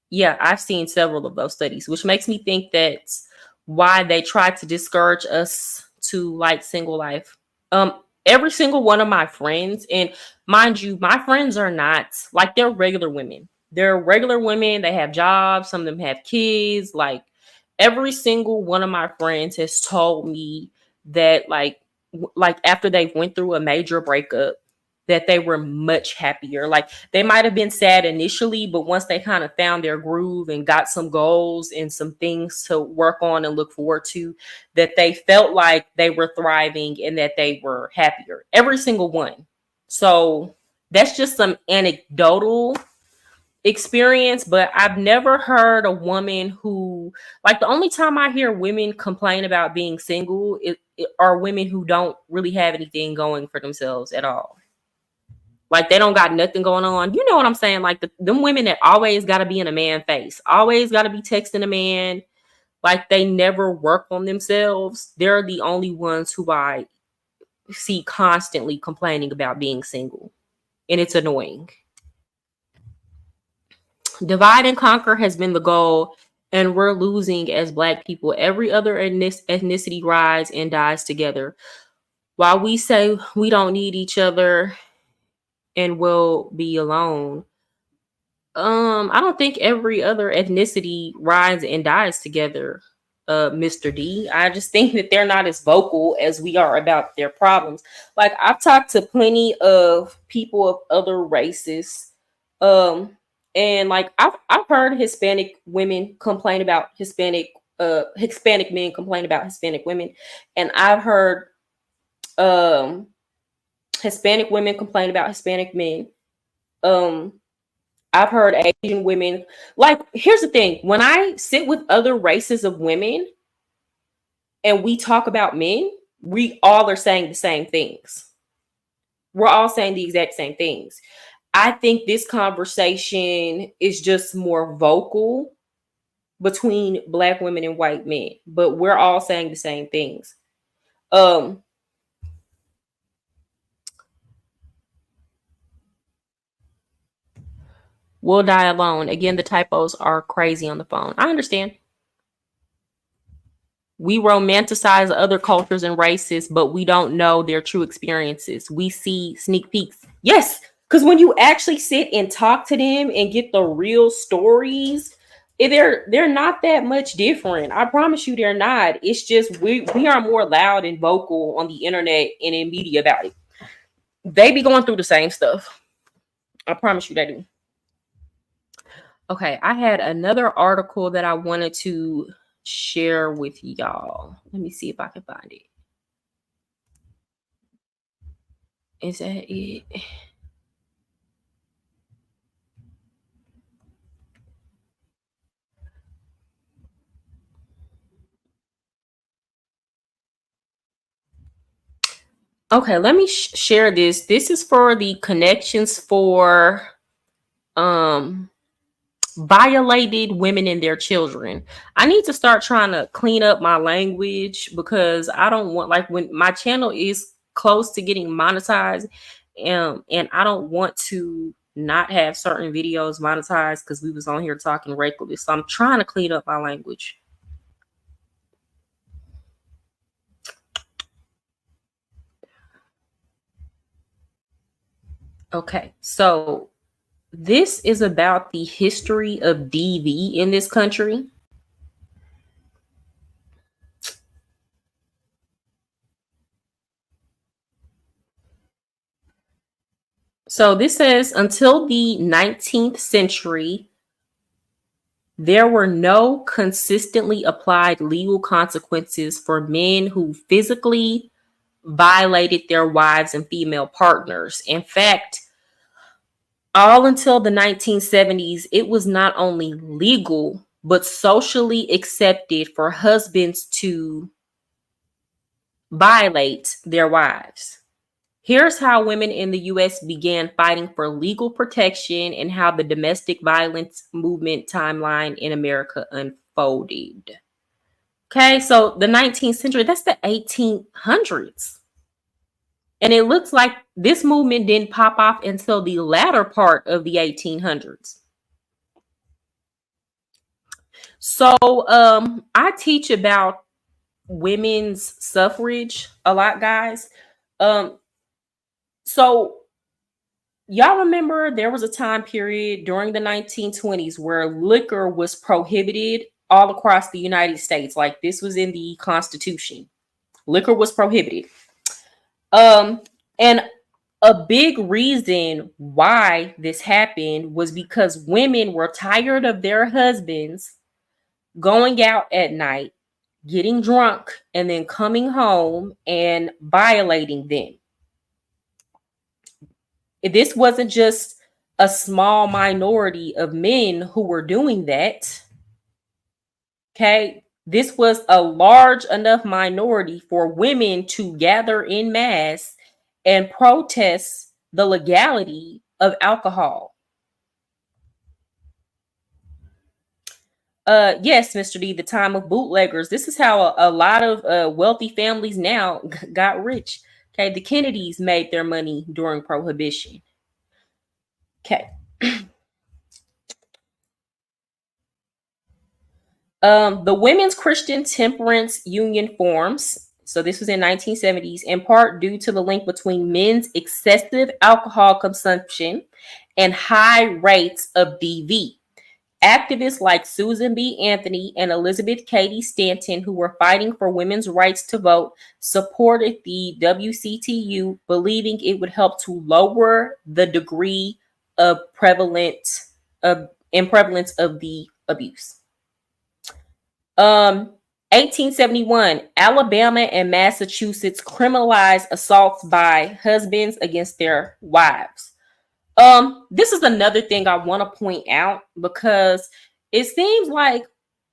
Yeah, I've seen several of those studies, which makes me think that's why they try to discourage us to like single life. Every single one of my friends, and mind you, my friends are not like, they're regular women. They're regular women. They have jobs. Some of them have kids. Like, every single one of my friends has told me that like after they went through a major breakup, that they were much happier. Like, they might have been sad initially, but once they kind of found their groove and got some goals and some things to work on and look forward to, that they felt like they were thriving and that they were happier. Every single one. So that's just some anecdotal experience, but I've never heard a woman who, like, the only time I hear women complain about being single are women who don't really have anything going for themselves at all. Like, they don't got nothing going on. You know what I'm saying? Like, them women that always got to be in a man face, always got to be texting a man. Like, they never work on themselves. They're the only ones who I see constantly complaining about being single. And it's annoying. Divide and conquer has been the goal, and we're losing as Black people. Every other ethnicity rise and dies together. While we say we don't need each other and will be alone, I don't think every other ethnicity rides and dies together. Mr. D. I just think that they're not as vocal as we are about their problems. Like, I've talked to plenty of people of other races, and like I've heard Hispanic women complain about Hispanic men complain about Hispanic women, and I've heard um Hispanic women complain about Hispanic men. Um, I've heard Asian women. Like, here's the thing: when I sit with other races of women and we talk about men, we all are saying the same things. We're all saying the exact same things. I think this conversation is just more vocal between Black women and white men, but we're all saying the same things. Um, we'll die alone. Again, the typos are crazy on the phone. I understand. We romanticize other cultures and races, but we don't know their true experiences. We see sneak peeks. Yes, because when you actually sit and talk to them and get the real stories, they're not that much different. I promise you, they're not. It's just we are more loud and vocal on the internet and in media about it. They be going through the same stuff. I promise you they do. Okay, I had another article that I wanted to share with y'all. Let me see if I can find it. Is that it? Okay, let me share this. This is for the connections for violated women and their children. I need to start trying to clean up my language because I don't want, like, when my channel is close to getting monetized, and I don't want to not have certain videos monetized because we was on here talking reckless. So I'm trying to clean up my language. Okay, so this is about the history of DV in this country. So this says until the 19th century, there were no consistently applied legal consequences for men who physically violated their wives and female partners. In fact, all until the 1970s, it was not only legal, but socially accepted for husbands to violate their wives. Here's how women in the US began fighting for legal protection and how the domestic violence movement timeline in America unfolded. Okay, so the 19th century, that's the 1800s. And it looks like this movement didn't pop off until the latter part of the 1800s. So I teach about women's suffrage a lot, guys. So y'all remember there was a time period during the 1920s where liquor was prohibited all across the United States. Like, this was in the Constitution. Liquor was prohibited. And a big reason why this happened was because women were tired of their husbands going out at night, getting drunk, and then coming home and violating them. This wasn't just a small minority of men who were doing that. Okay, this was a large enough minority for women to gather in mass and protest the legality of alcohol. Yes, Mr. D, the time of bootleggers. This is how a lot of wealthy families now got rich. Okay, the Kennedys made their money during Prohibition. Okay. The Women's Christian Temperance Union forms. So this was in 1970s, in part due to the link between men's excessive alcohol consumption and high rates of DV. Activists like Susan B. Anthony and Elizabeth Cady Stanton, who were fighting for women's rights to vote, supported the WCTU, believing it would help to lower the degree of prevalence of the abuse. 1871, Alabama and Massachusetts criminalized assaults by husbands against their wives. This is another thing I want to point out because it seems like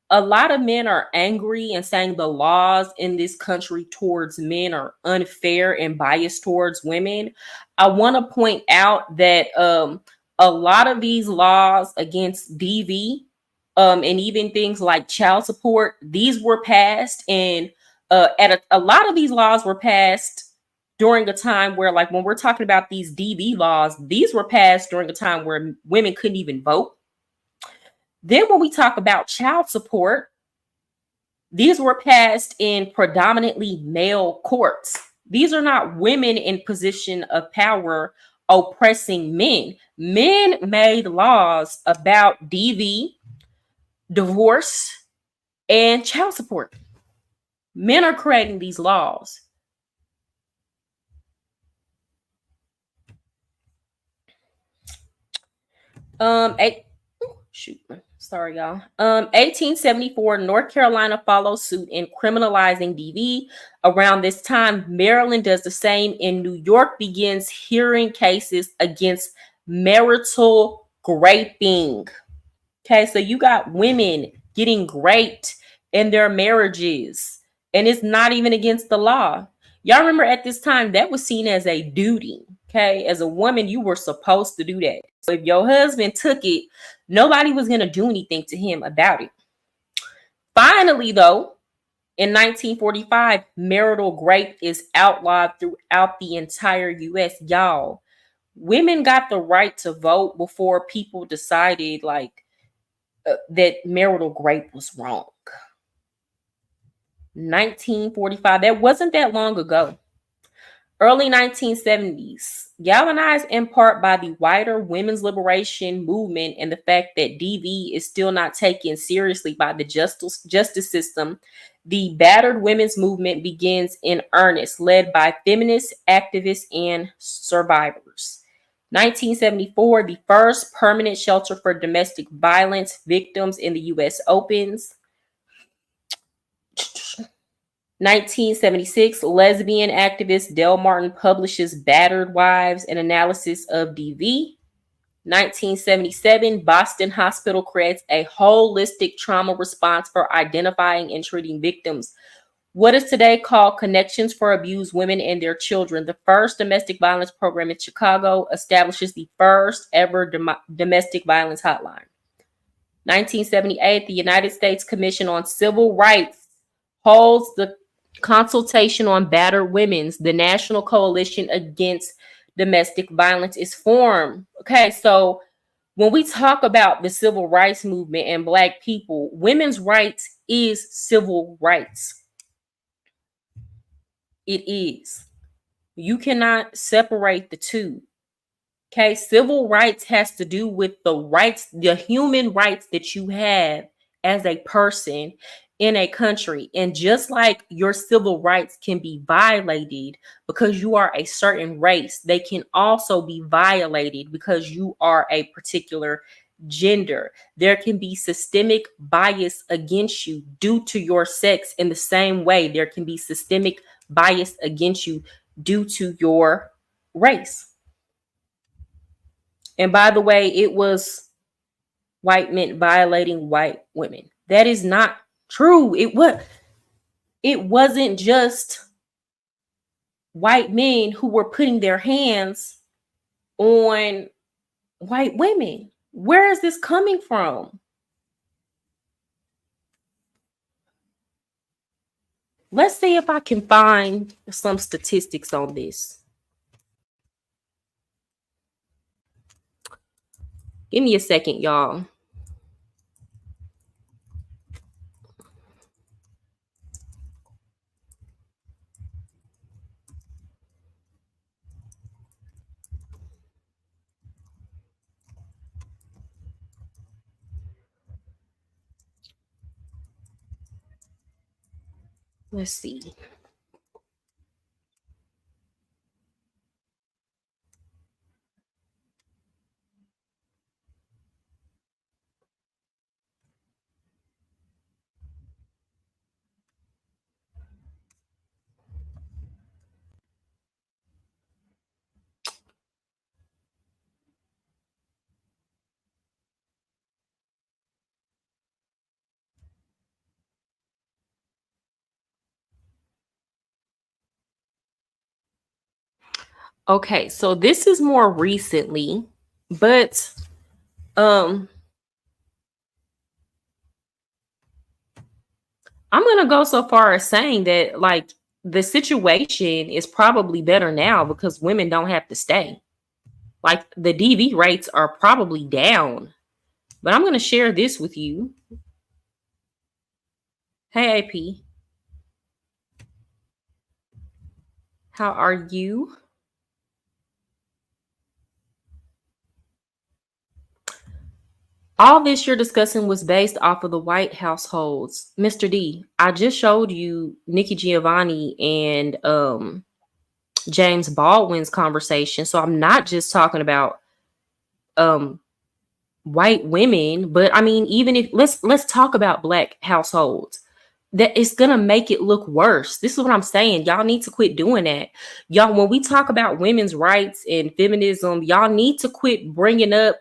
a lot of men are angry and saying the laws in this country towards men are unfair and biased towards women. I want to point out that a lot of these laws against DV, and even things like child support, these were passed, and a lot of these laws were passed during a time where, like, when we're talking about these DV laws, these were passed during a time where women couldn't even vote. Then when we talk about child support, these were passed in predominantly male courts. These are not women in position of power oppressing men. Men made laws about DV, divorce, and child support. Men are creating these laws. Sorry, y'all. 1874, North Carolina follows suit in criminalizing DV. Around this time, Maryland does the same, and New York begins hearing cases against marital raping. Okay, so you got women getting raped in their marriages, and it's not even against the law. Y'all remember at this time that was seen as a duty. Okay, as a woman, you were supposed to do that. So if your husband took it, nobody was going to do anything to him about it. Finally, though, in 1945, marital rape is outlawed throughout the entire U.S. Y'all, women got the right to vote before people decided that marital rape was wrong. 1945, that wasn't that long ago. Early 1970s, galvanized in part by the wider women's liberation movement and the fact that DV is still not taken seriously by the justice system, the battered women's movement begins in earnest, led by feminist activists and survivors. 1974, the first permanent shelter for domestic violence victims in the U.S. opens. 1976, lesbian activist Del Martin publishes Battered Wives, an analysis of DV. 1977, Boston Hospital creates a holistic trauma response for identifying and treating victims. What is today called Connections for Abused Women and Their Children, the first domestic violence program in Chicago, establishes the first ever domestic violence hotline. 1978, the United States Commission on Civil Rights holds the consultation on battered women's. The National Coalition Against Domestic Violence is formed. Okay, so when we talk about the civil rights movement and Black people, women's rights is civil rights. It is. You cannot separate the two. Okay, civil rights has to do with the rights, the human rights that you have as a person in a country. And just like your civil rights can be violated because you are a certain race, they can also be violated because you are a particular gender. There can be systemic bias against you due to your sex in the same way there can be systemic bias against you due to your race. And by the way, it was white men violating white women. That is not true. It wasn't just white men who were putting their hands on white women. Where is this coming from? Let's see if I can find some statistics on this. Give me a second, y'all. Let's see. Okay, so this is more recently, but um I'm gonna go so far as saying that like the situation is probably better now because women don't have to stay. Like the DV rates are probably down. But I'm gonna share this with you. Hey AP, how are you? All this you're discussing was based off of the white households. Mr. D, I just showed you Nikki Giovanni and James Baldwin's conversation. So I'm not just talking about um white women, but I mean, even if let's talk about black households, that it's gonna make it look worse. This is what I'm saying. Y'all need to quit doing that. Y'all, when we talk about women's rights and feminism, y'all need to quit bringing up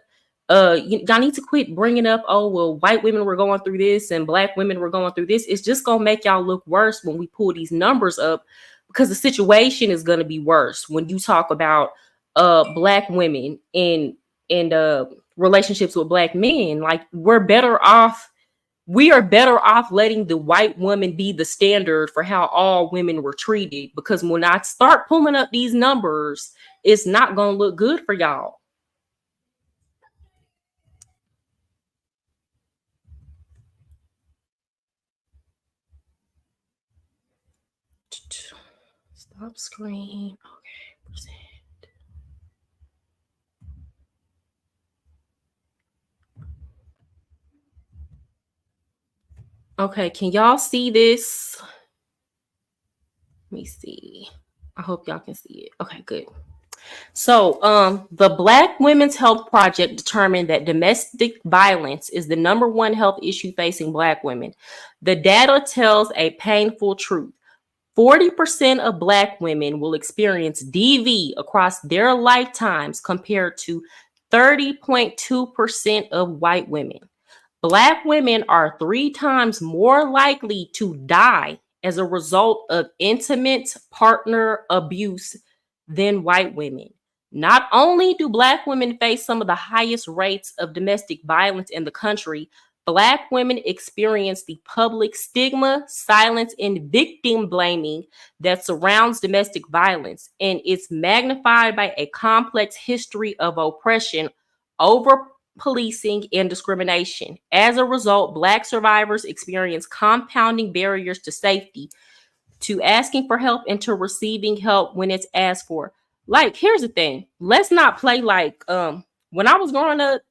y'all need to quit bringing up, oh well, white women were going through this and black women were going through this. It's just gonna make y'all look worse when we pull these numbers up, because the situation is gonna be worse when you talk about black women and relationships with black men. Like we are better off letting the white woman be the standard for how all women were treated, because when I start pulling up these numbers, it's not going to look good for y'all. Stop screen. Okay. Okay, can y'all see this? Let me see. I hope y'all can see it. Okay, good. So, the Black Women's Health Project determined that domestic violence is the number one health issue facing Black women. The data tells a painful truth. 40% of Black women will experience DV across their lifetimes compared to 30.2% of white women. Black women are 3 times more likely to die as a result of intimate partner abuse than white women. Not only do Black women face some of the highest rates of domestic violence in the country, Black women experience the public stigma, silence, and victim blaming that surrounds domestic violence, and it's magnified by a complex history of oppression, over policing, and discrimination. As a result, Black survivors experience compounding barriers to safety, to asking for help, and to receiving help when it's asked for. Like, here's the thing. Let's not play like when I was growing up,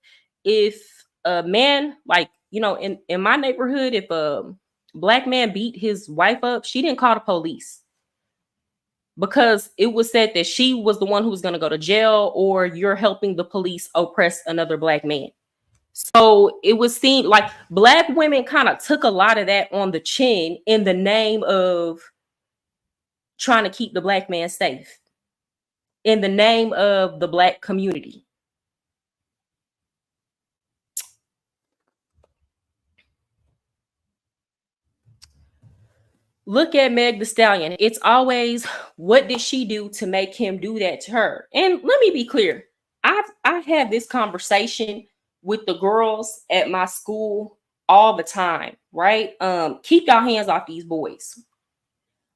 if a man, like, in my neighborhood, if a Black man beat his wife up, she didn't call the police, because it was said that she was the one who was going to go to jail, or you're helping the police oppress another Black man. So it was seen like Black women kind of took a lot of that on the chin in the name of trying to keep the Black man safe, in the name of the Black community. Look at Meg the Stallion. It's always, what did she do to make him do that to her? And let me be clear. I've had this conversation with the girls at my school all the time, right? Keep your hands off these boys,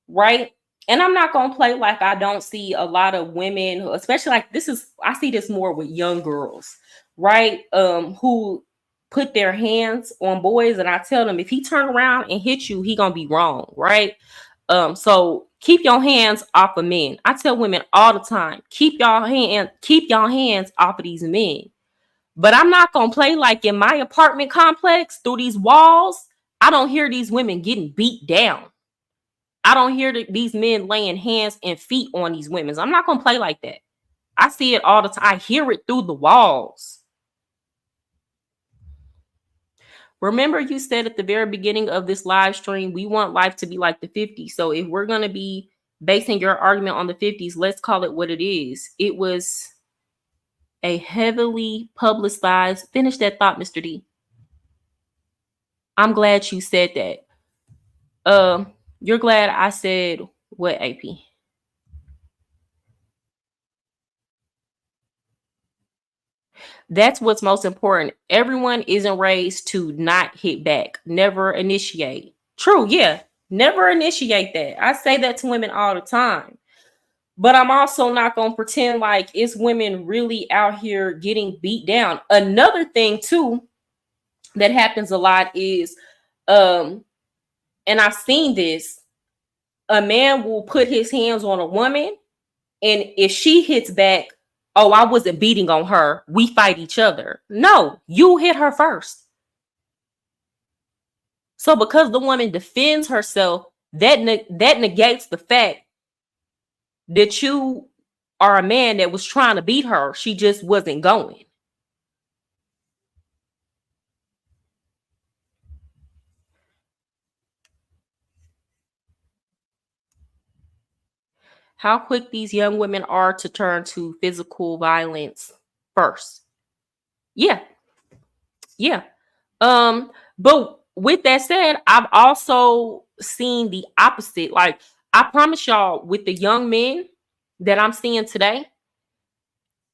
right? And I'm not gonna play like I don't see a lot of women, especially like I see this more with young girls, right? Who put their hands on boys, and I tell them, if he turn around and hit you, he gonna be wrong, right? So keep your hands off of men. I tell women all the time, keep your hands off of these men. But I'm not gonna play like in my apartment complex, through these walls, I don't hear these women getting beat down. I don't hear these men laying hands and feet on these women. I'm not going to play like that. I see it all the time. I hear it through the walls. Remember, you said at the very beginning of this live stream, we want life to be like the 50s. So if we're going to be basing your argument on the 50s, let's call it what it is. It was a heavily publicized, finish that thought, Mr. D. I'm glad you said that. You're glad I said what, AP? That's what's most important. Everyone isn't raised to not hit back, never initiate. True, yeah. Never initiate that. I say that to women all the time. But I'm also not going to pretend like it's women really out here getting beat down. Another thing, too, that happens a lot is, and I've seen this, a man will put his hands on a woman, and if she hits back, oh, I wasn't beating on her, we fight each other. No, you hit her first. So because the woman defends herself, that negates the fact that you are a man that was trying to beat her. She just wasn't going. How quick these young women are to turn to physical violence first. Yeah. But with that said, I've also seen the opposite. Like, I promise y'all, with the young men that I'm seeing today,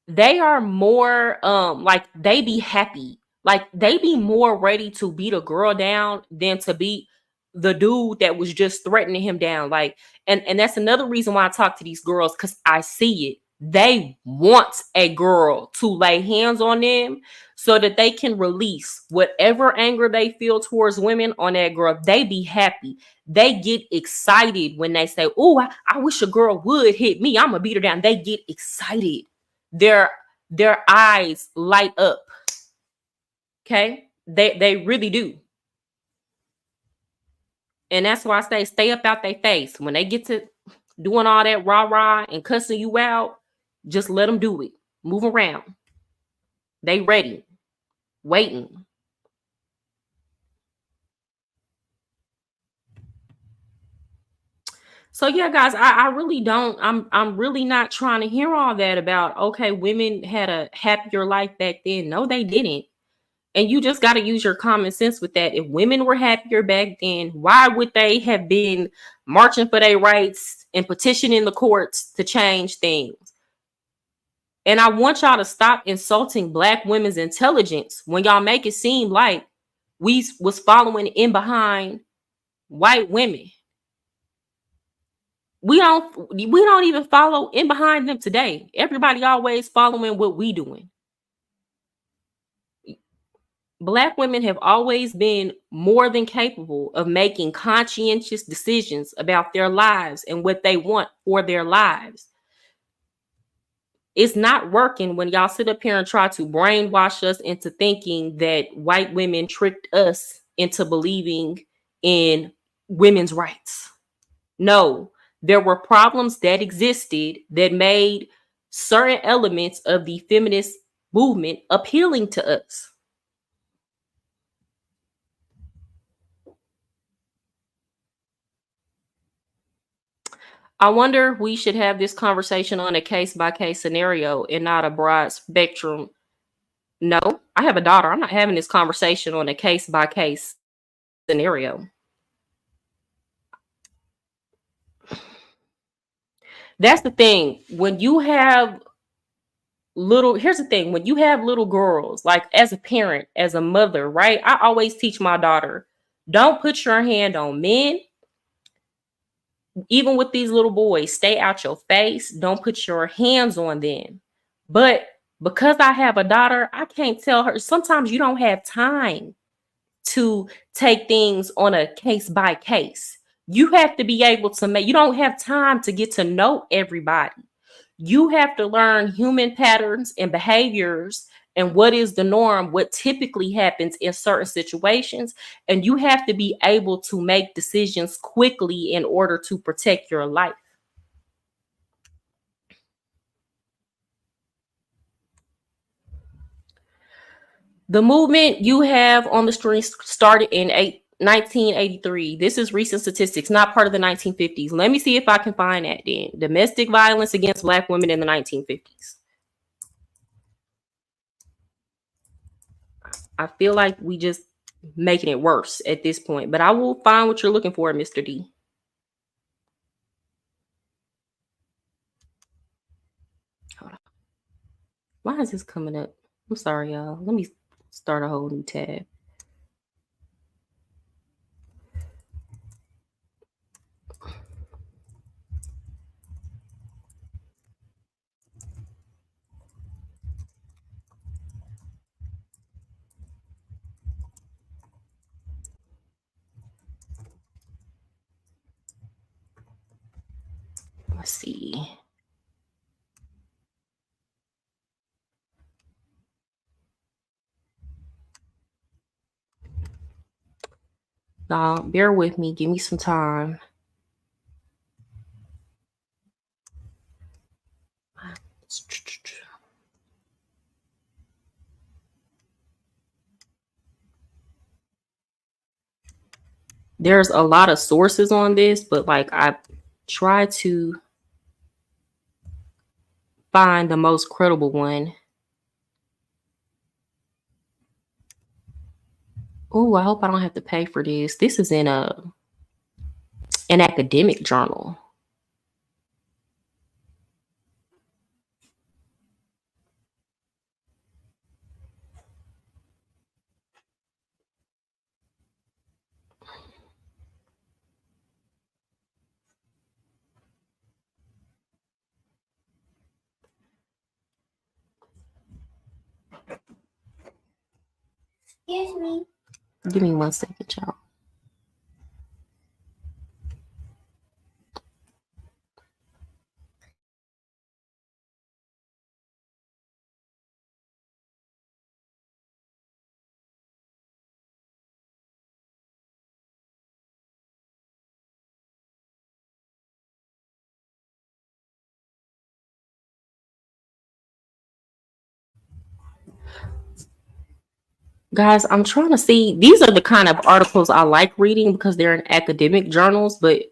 they are more like, they be happy. Like, they be more ready to beat a girl down than to beat the dude that was just threatening him down. Like, and that's another reason why I talk to these girls, because I see it. They want a girl to lay hands on them so that they can release whatever anger they feel towards women on that girl. They be happy. They get excited when they say, oh, I wish a girl would hit me. I'm gonna beat her down. They get excited. Their eyes light up. Okay? They really do. And that's why I say stay up out their face. When they get to doing all that rah-rah and cussing you out, just let them do it. Move around. They ready. Waiting. So yeah, guys, I really don't, I'm really not trying to hear all that about, okay, women had a happier life back then. No, they didn't. And you just got to use your common sense with that. If women were happier back then, why would they have been marching for their rights and petitioning the courts to change things? And I want y'all to stop insulting Black women's intelligence when y'all make it seem like we was following in behind white women. We don't even follow in behind them today. Everybody always following what we doing. Black women have always been more than capable of making conscientious decisions about their lives and what they want for their lives. It's not working when y'all sit up here and try to brainwash us into thinking that white women tricked us into believing in women's rights. No, there were problems that existed that made certain elements of the feminist movement appealing to us. I wonder if we should have this conversation on a case-by-case scenario and not a broad spectrum. No, I have a daughter. I'm not having this conversation on a case-by-case scenario. That's the thing. When you have here's the thing. When you have little girls, like as a parent, as a mother, right? I always teach my daughter, don't put your hand on men. Even with these little boys, stay out your face. Don't put your hands on them. But because I have a daughter, I can't tell her. Sometimes you don't have time to take things on a case by case. You have to be able to you don't have time to get to know everybody. You have to learn human patterns and behaviors and what is the norm, what typically happens in certain situations. And you have to be able to make decisions quickly in order to protect your life. The movement you have on the screen started in 1983. This is recent statistics, not part of the 1950s. Let me see if I can find that then. Domestic violence against Black women in the 1950s. I feel like we just making it worse at this point, but I will find what you're looking for, Mr. D. Hold on. Why is this coming up? I'm sorry, y'all. Let me start a whole new tab. Let's see. Now, bear with me. Give me some time. There's a lot of sources on this, but like I try to find the most credible one. Oh, I hope I don't have to pay for this. This is in an academic journal. Excuse me. Give me 1 second, y'all. Guys, I'm trying to see. These are the kind of articles I like reading because they're in academic journals, but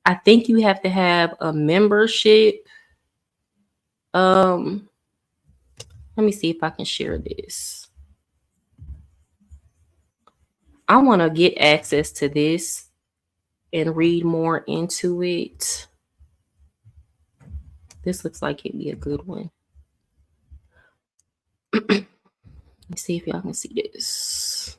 I think you have to have a membership. Let me see if I can share this. I want to get access to this and read more into it. This looks like it'd be a good one. Let's see if y'all can see this.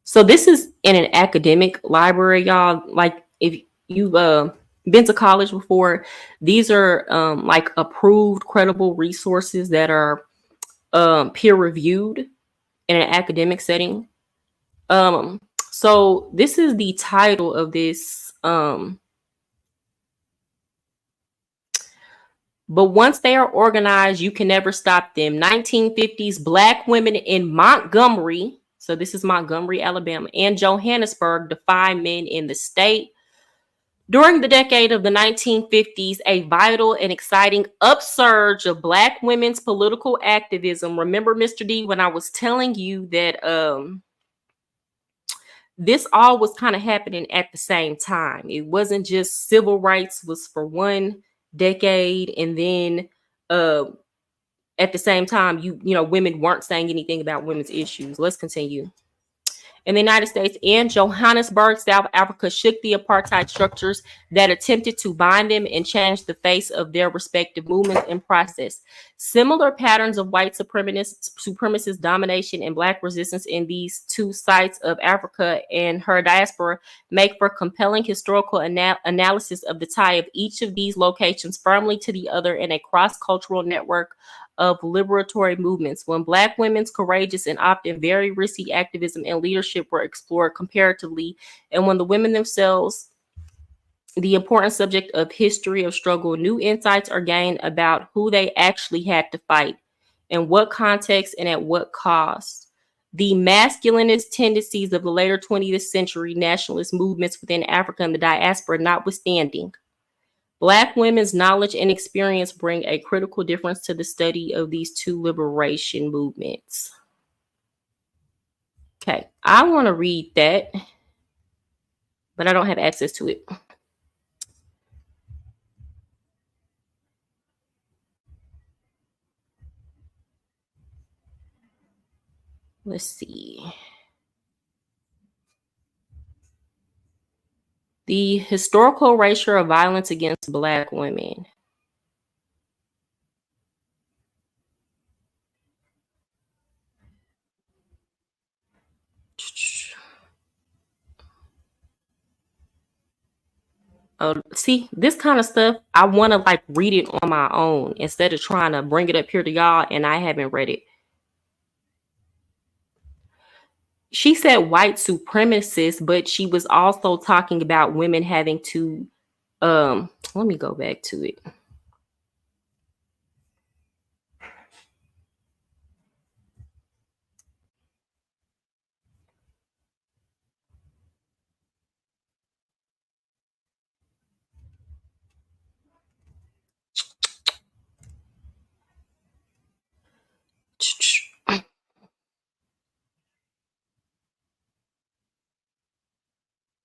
So this is in an academic library, y'all. Like if you've been to college before, these are like approved, credible resources that are peer reviewed in an academic setting. So this is the title of this. But once they are organized, you can never stop them. 1950's Black women in Montgomery, so this is Montgomery, Alabama, and Johannesburg defy men in the state. During the decade of the 1950s, a vital and exciting upsurge of Black women's political activism. Remember, Mr. D, when I was telling you that this all was kind of happening at the same time. It wasn't just civil rights was for one decade, and then at the same time, you know, women weren't saying anything about women's issues. Let's continue. In the United States and Johannesburg, South Africa shook the apartheid structures that attempted to bind them and change the face of their respective movements and process. Similar patterns of white supremacist domination and Black resistance in these two sites of Africa and her diaspora make for compelling historical analysis of the tie of each of these locations firmly to the other in a cross-cultural network of liberatory movements. When Black women's courageous and often very risky activism and leadership were explored comparatively, and when the women themselves, the important subject of history of struggle, new insights are gained about who they actually had to fight. In what context and at what cost? The masculinist tendencies of the later 20th century nationalist movements within Africa and the diaspora notwithstanding, Black women's knowledge and experience bring a critical difference to the study of these two liberation movements. Okay, I want to read that, but I don't have access to it. Let's see. The historical erasure of violence against Black women. See, this kind of stuff, I want to like read it on my own instead of trying to bring it up here to y'all, and I haven't read it. She said white supremacists, but she was also talking about women having to, let me go back to it.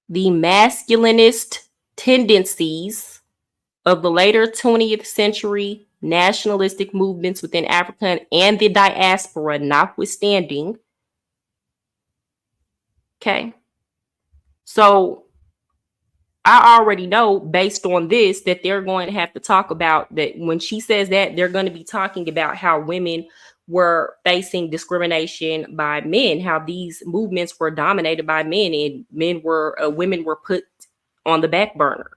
The masculinist tendencies of the later 20th century nationalistic movements within Africa and the diaspora notwithstanding. Okay. So I already know based on this that they're going to have to talk about that. When she says that, they're going to be talking about how women were facing discrimination by men, how these movements were dominated by men, and women were put on the back burner.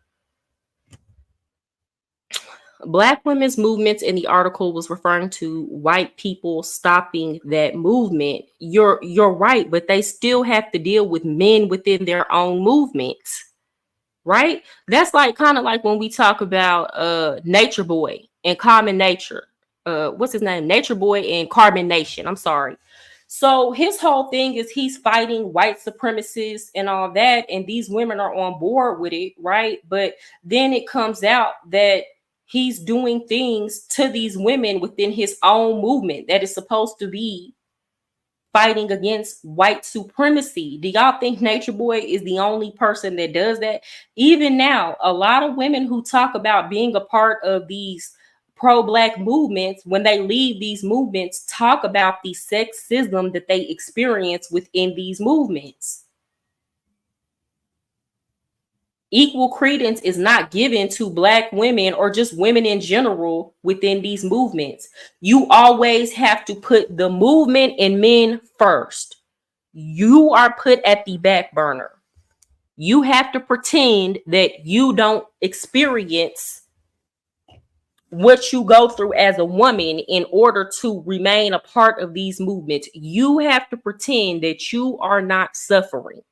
Black women's movements in the article was referring to white people stopping that movement. You're right, but they still have to deal with men within their own movements. Right? That's like kind of like when we talk about Nature Boy and Common Nature. What's his name? Nature Boy and Carbon Nation. I'm sorry. So his whole thing is he's fighting white supremacists and all that, and these women are on board with it, right? But then it comes out that he's doing things to these women within his own movement that is supposed to be fighting against white supremacy. Do y'all think Nature Boy is the only person that does that? Even now, a lot of women who talk about being a part of these pro-Black movements, when they leave these movements, talk about the sexism that they experience within these movements. Equal credence is not given to Black women or just women in general within these movements. You always have to put the movement and men first. You are put at the back burner. You have to pretend that you don't experience what you go through as a woman in order to remain a part of these movements. You have to pretend that you are not suffering,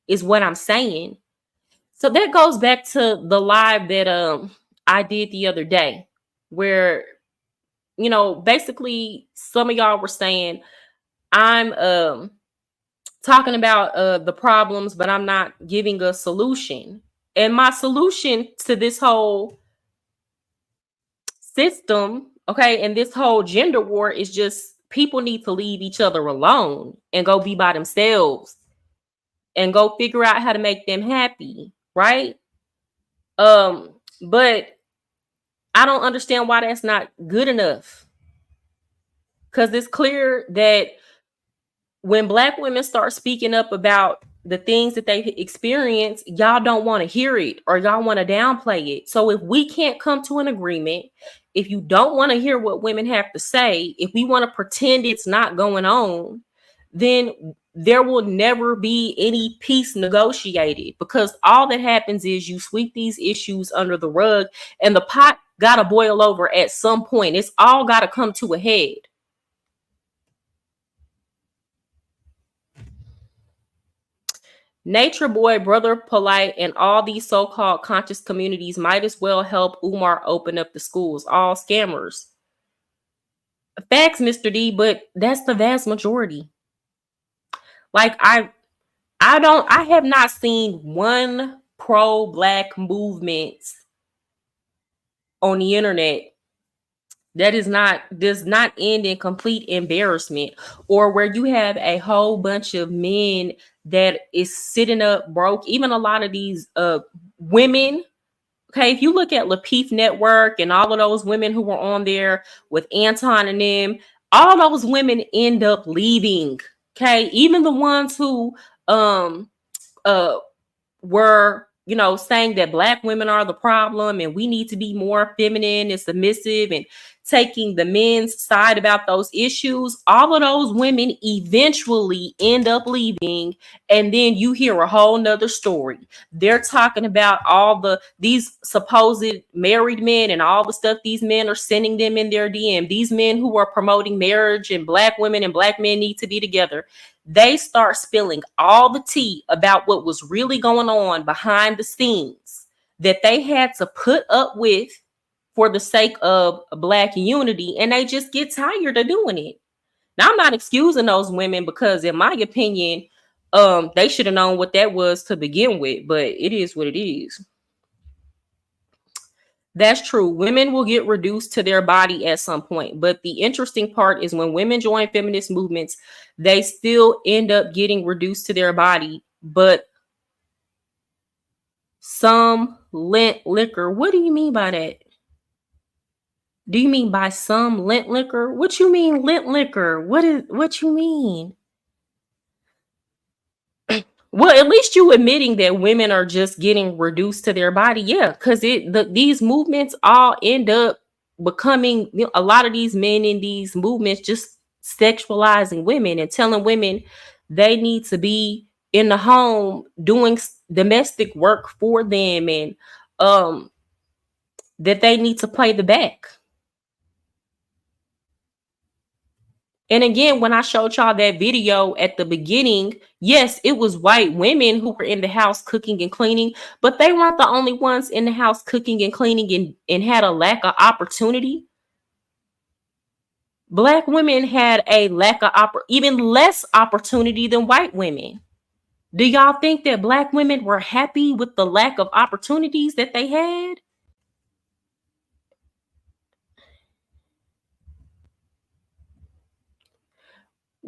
is what I'm saying. So that goes back to the live that I did the other day, where, you know, basically some of y'all were saying I'm talking about the problems, but I'm not giving a solution. And my solution to this whole system, okay, and this whole gender war is just people need to leave each other alone and go be by themselves and go figure out how to make them happy, right? But I don't understand why that's not good enough. Because it's clear that when Black women start speaking up about the things that they experience, y'all don't want to hear it or y'all want to downplay it. So if we can't come to an agreement, if you don't want to hear what women have to say, if we want to pretend it's not going on, then there will never be any peace negotiated, because all that happens is you sweep these issues under the rug and the pot got to boil over at some point. It's all got to come to a head. Nature Boy, Brother Polite, and all these so-called conscious communities might as well help Umar open up the schools. All scammers. Facts, Mr. D, but that's the vast majority. Like I have not seen one pro-black movement on the internet that does not end in complete embarrassment, or where you have a whole bunch of men that is sitting up broke. Even a lot of these women. Okay, if you look at Lapeef Network and all of those women who were on there with Anton and them, all those women end up leaving. Okay, even the ones who um uh were, saying that black women are the problem and we need to be more feminine and submissive and taking the men's side about those issues, all of those women eventually end up leaving. And then you hear a whole nother story. They're talking about these supposed married men and all the stuff these men are sending them in their DM. These men who are promoting marriage and black women and black men need to be together. They start spilling all the tea about what was really going on behind the scenes that they had to put up with for the sake of black unity, and they just get tired of doing it. Now, I'm not excusing those women because, in my opinion, they should have known what that was to begin with, but it is what it is. That's true. Women will get reduced to their body at some point. But the interesting part is when women join feminist movements, they still end up getting reduced to their body. But some lint liquor. What do you mean by that? Do you mean by some lint liquor? What you mean lint liquor? What you mean? Well, at least you admitting that women are just getting reduced to their body. Yeah, because these movements all end up becoming, a lot of these men in these movements just sexualizing women and telling women they need to be in the home doing domestic work for them, and that they need to play the back. And again, when I showed y'all that video at the beginning, yes, it was white women who were in the house cooking and cleaning, but they weren't the only ones in the house cooking and cleaning and had a lack of opportunity. Black women had a lack of even less opportunity than white women. Do y'all think that black women were happy with the lack of opportunities that they had?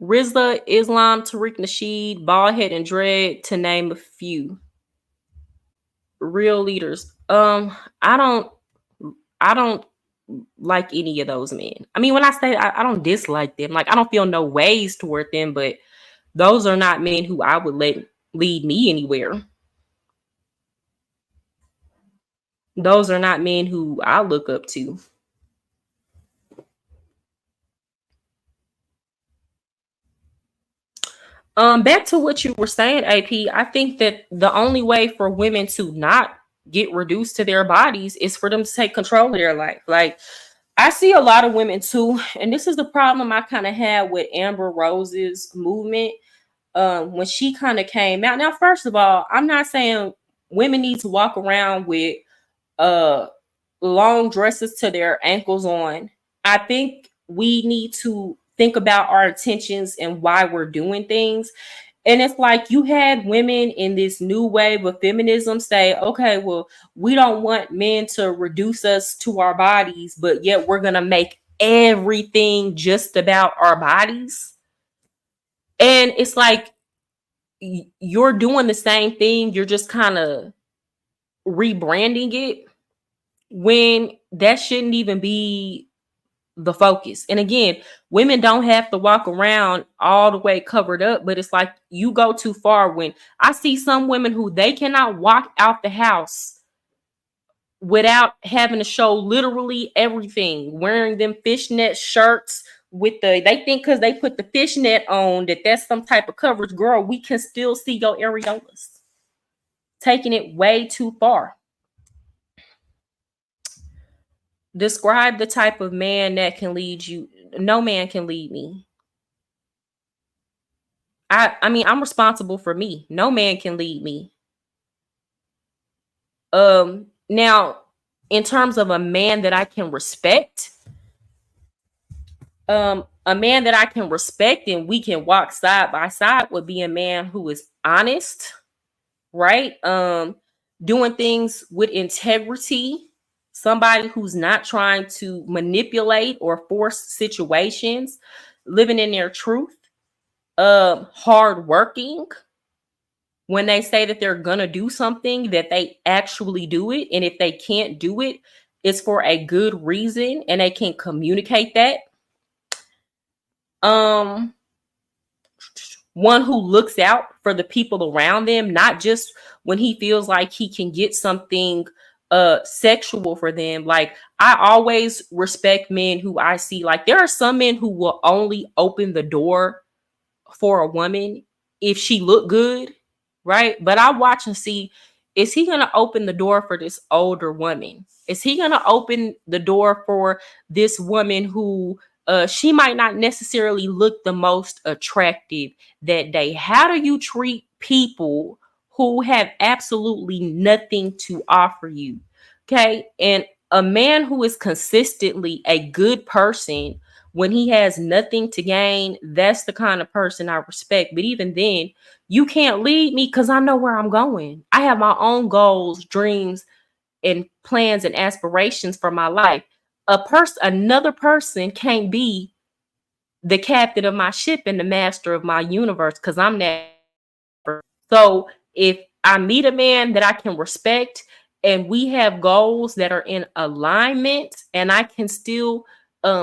Rizla, Islam, Tariq Nasheed, Baldhead, and Dread, to name a few. Real leaders. I don't like any of those men. I mean, when I say I don't dislike them, like I don't feel no ways toward them, but those are not men who I would let lead me anywhere. Those are not men who I look up to. Back to what you were saying, AP. I think that the only way for women to not get reduced to their bodies is for them to take control of their life. Like, I see a lot of women too, and this is the problem I kind of had with Amber Rose's movement. When she kind of came out. Now, first of all, I'm not saying women need to walk around with uh long dresses to their ankles on. I think we need to think about our intentions and why we're doing things. And it's like you had women in this new wave of feminism say, okay, well, we don't want men to reduce us to our bodies, but yet we're going to make everything just about our bodies. And it's like you're doing the same thing. You're just kind of rebranding it when that shouldn't even be the focus. And again, women don't have to walk around all the way covered up, but it's like you go too far. When I see some women who they cannot walk out the house without having to show literally everything, wearing them fishnet shirts with they think because they put the fishnet on that's some type of coverage. Girl, we can still see your areolas. Taking it way too far. Describe the type of man that can lead you. No man can lead me. I mean, I'm responsible for me. No man can lead me. Now, in terms of a man that I can respect, A man that I can respect and we can walk side by side would be a man who is honest, right? Doing things with integrity, somebody who's not trying to manipulate or force situations, living in their truth, hardworking. When they say that they're gonna do something, that they actually do it. And if they can't do it, it's for a good reason and they can communicate that. Um, one who looks out for the people around them, not just when he feels like he can get something sexual for them. Like, I always respect men who I see, like, there are some men who will only open the door for a woman if she look good, right? But I watch and see, is he going to open the door for this older woman? Is he going to open the door for this woman who she might not necessarily look the most attractive that day? How do you treat people who have absolutely nothing to offer you? Okay. And a man who is consistently a good person when he has nothing to gain, that's the kind of person I respect. But even then, you can't lead me because I know where I'm going. I have my own goals, dreams, and plans and aspirations for my life. Another person can't be the captain of my ship and the master of my universe because I'm that. So if I meet a man that I can respect and we have goals that are in alignment and I can still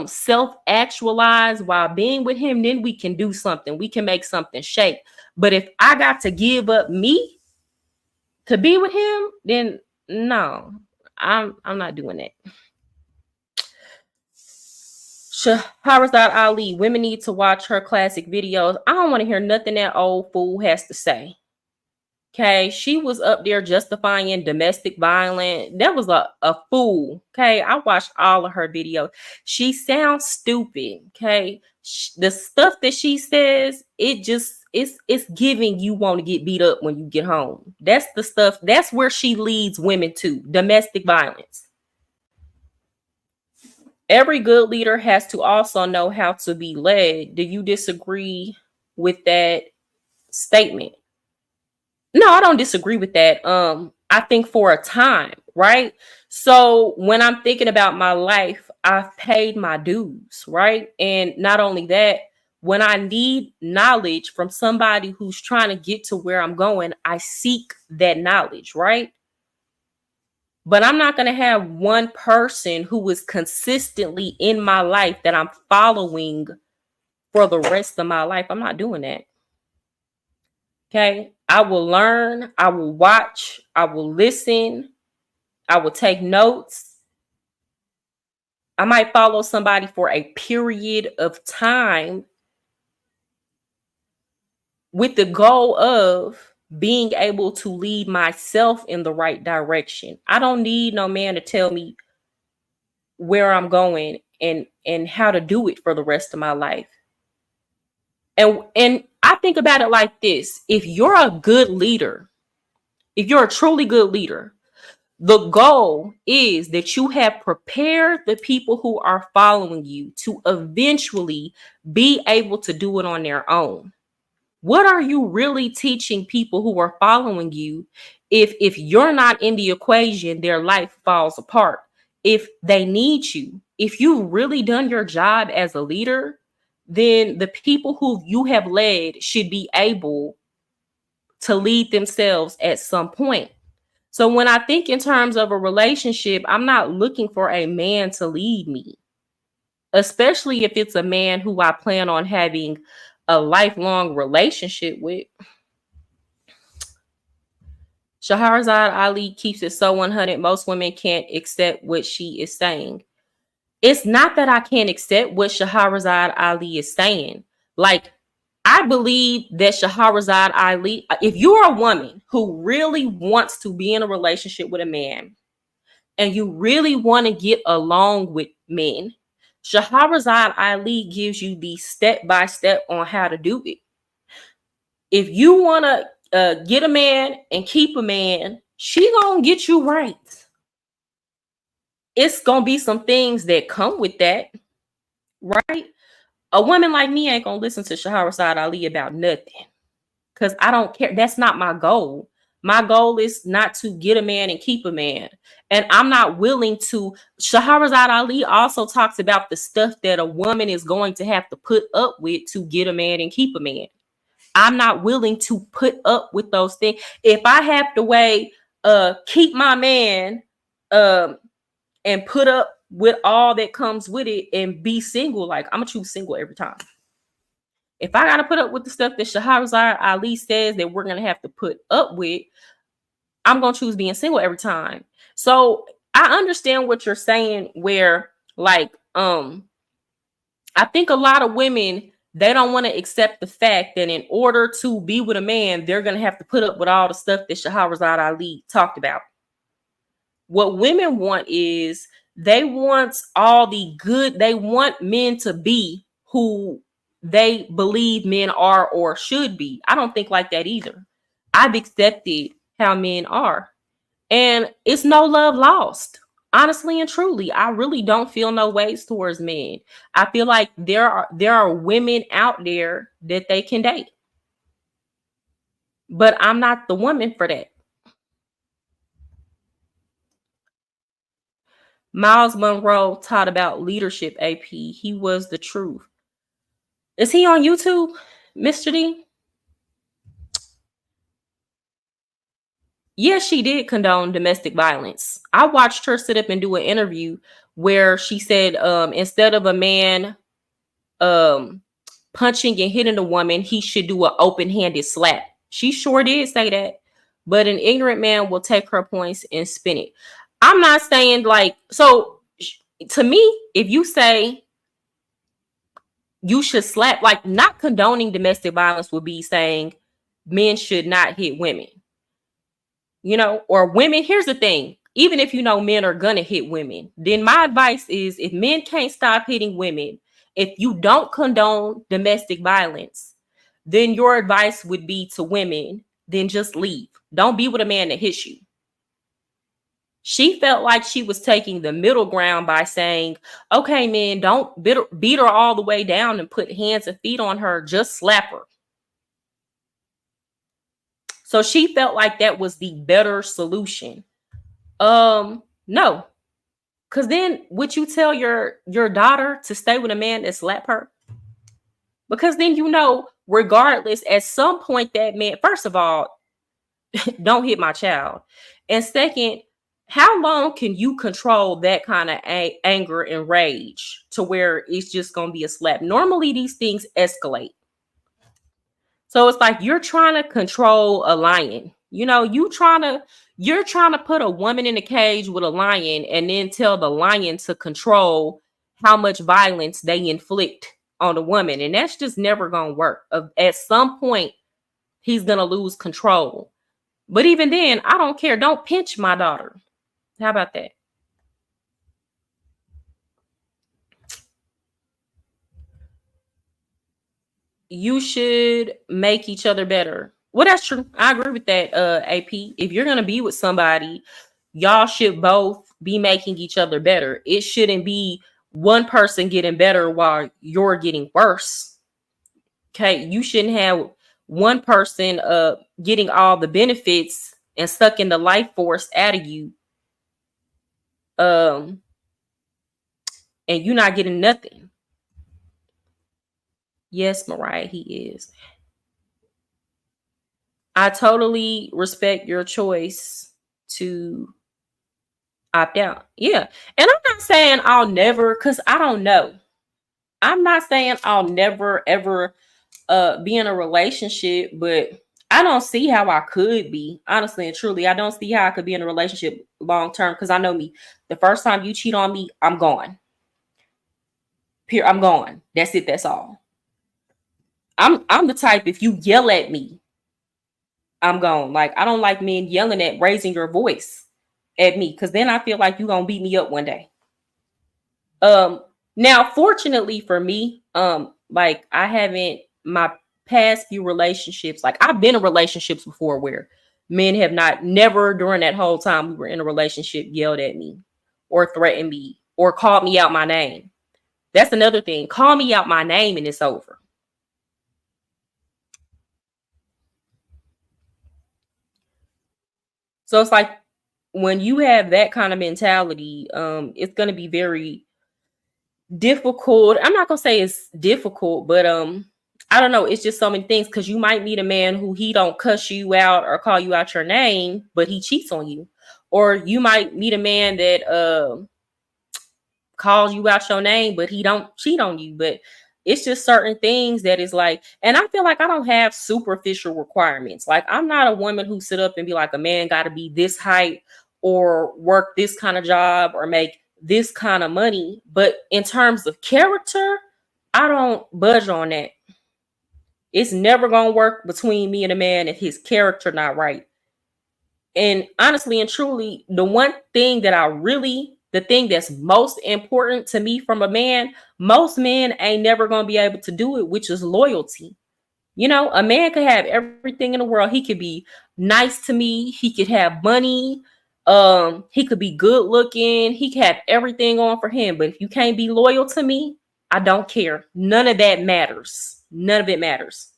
self-actualize while being with him, then we can do something. We can make something shake. But if I got to give up me to be with him, then no, I'm not doing that. Shahrazad Ali, women need to watch her classic videos. I don't want to hear nothing that old fool has to say. Okay, she was up there justifying domestic violence. That was a fool. Okay, I watched all of her videos. She sounds stupid. Okay, the stuff that she says, it's giving you want to get beat up when you get home. That's the stuff. That's where she leads women to domestic violence. Every good leader has to also know how to be led. Do you disagree with that statement? No, I don't disagree with that. I think for a time, right? So when I'm thinking about my life, I've paid my dues, right? And not only that, when I need knowledge from somebody who's trying to get to where I'm going, I seek that knowledge, right? But I'm not going to have one person who is consistently in my life that I'm following for the rest of my life. I'm not doing that. Okay. I will learn. I will watch. I will listen. I will take notes. I might follow somebody for a period of time with the goal of being able to lead myself in the right direction. I don't need no man to tell me where I'm going and how to do it for the rest of my life. And I think about it like this. If you're a good leader, if you're a truly good leader, the goal is that you have prepared the people who are following you to eventually be able to do it on their own. What are you really teaching people who are following you if you're not in the equation, their life falls apart? If they need you, if you've really done your job as a leader, then the people who you have led should be able to lead themselves at some point. So when I think in terms of a relationship, I'm not looking for a man to lead me, especially if it's a man who I plan on having a lifelong relationship with. Shahrazad Ali keeps it so 100. Most women can't accept what she is saying. It's not that I can't accept what Shahrazad Ali is saying. Like, I believe that Shahrazad Ali, if you're a woman who really wants to be in a relationship with a man and you really want to get along with men, Shahrazad Ali gives you the step by step on how to do it. If you want to get a man and keep a man, she gonna get you right. It's gonna be some things that come with that, right? A woman like me ain't gonna listen to Shahrazad Ali about nothing because I don't care. That's not my goal. My goal is not to get a man and keep a man. And I'm not willing to. Shahrazad Ali also talks about the stuff that a woman is going to have to put up with to get a man and keep a man. I'm not willing to put up with those things. If I have to keep my man, and put up with all that comes with it and be single, like I'm gonna choose single every time. If I gotta put up with the stuff that Shahrazad Ali says that we're gonna have to put up with, I'm gonna choose being single every time. So I understand what you're saying, where like I think a lot of women, they don't want to accept the fact that in order to be with a man, they're gonna have to put up with all the stuff that Shahrazad Ali talked about. What women want is they want all the good, they want men to be who they believe men are or should be. I don't think like that either. I've accepted how men are, and it's no love lost. Honestly and truly, I really don't feel no ways towards men. I feel like there are women out there that they can date, but I'm not the woman for that. Miles Monroe taught about leadership, AP. He was the truth. Is he on YouTube, Mr. D? Yes, she did condone domestic violence. I watched her sit up and do an interview where she said instead of a man punching and hitting a woman, he should do an open-handed slap. She sure did say that. But an ignorant man will take her points and spin it. I'm not saying like, so to me, if you say you should slap, like not condoning domestic violence would be saying men should not hit women, or women. Here's the thing. Even if men are gonna hit women, then my advice is if men can't stop hitting women, if you don't condone domestic violence, then your advice would be to women, then just leave. Don't be with a man that hits you. She felt like she was taking the middle ground by saying, okay, man, don't beat her all the way down and put hands and feet on her, just slap her. So she felt like that was the better solution. No. Because then would you tell your daughter to stay with a man that slap her? Because then regardless, at some point that man, first of all, don't hit my child. And second, how long can you control that kind of anger and rage to where it's just going to be a slap? Normally, these things escalate. So it's like you're trying to control a lion. You're trying to put a woman in a cage with a lion and then tell the lion to control how much violence they inflict on the woman. And that's just never going to work. At some point, he's going to lose control. But even then, I don't care. Don't pinch my daughter. How about that? You should make each other better. Well, that's true. I agree with that, AP. If you're going to be with somebody, y'all should both be making each other better. It shouldn't be one person getting better while you're getting worse. Okay, you shouldn't have one person getting all the benefits and sucking the life force out of you. And you're not getting nothing. Yes, Mariah, he is. I totally respect your choice to opt out. Yeah. And I'm not saying I'll never, because I don't know. I'm not saying I'll never, ever be in a relationship, but I don't see how I could be. Honestly and truly, I don't see how I could be in a relationship long term because I know me. The first time you cheat on me, I'm gone. I'm gone. That's it. That's all. I'm the type, if you yell at me, I'm gone. Like, I don't like men yelling raising your voice at me, because then I feel like you're gonna beat me up one day. Now, fortunately for me, like I haven't, my past few relationships, like I've been in relationships before where men have never during that whole time we were in a relationship yelled at me or threatened me or called me out my name. That's another thing. Call me out my name and it's over. So it's like when you have that kind of mentality, it's going to be very difficult. I'm not going to say it's difficult, but I don't know. It's just so many things, because you might meet a man who he don't cuss you out or call you out your name, but he cheats on you. Or you might meet a man that calls you out your name, but he don't cheat on you. But it's just certain things that is like, and I feel like I don't have superficial requirements. Like, I'm not a woman who sit up and be like, a man got to be this height or work this kind of job or make this kind of money. But in terms of character, I don't budge on that. It's never gonna work between me and a man if his character not right. And honestly and truly, the thing that's most important to me from a man, most men ain't never gonna be able to do it, which is loyalty. You know, a man could have everything in the world. He could be nice to me. He could have money. He could be good looking. He could have everything on for him. But if you can't be loyal to me, I don't care. None of that matters. None of it matters.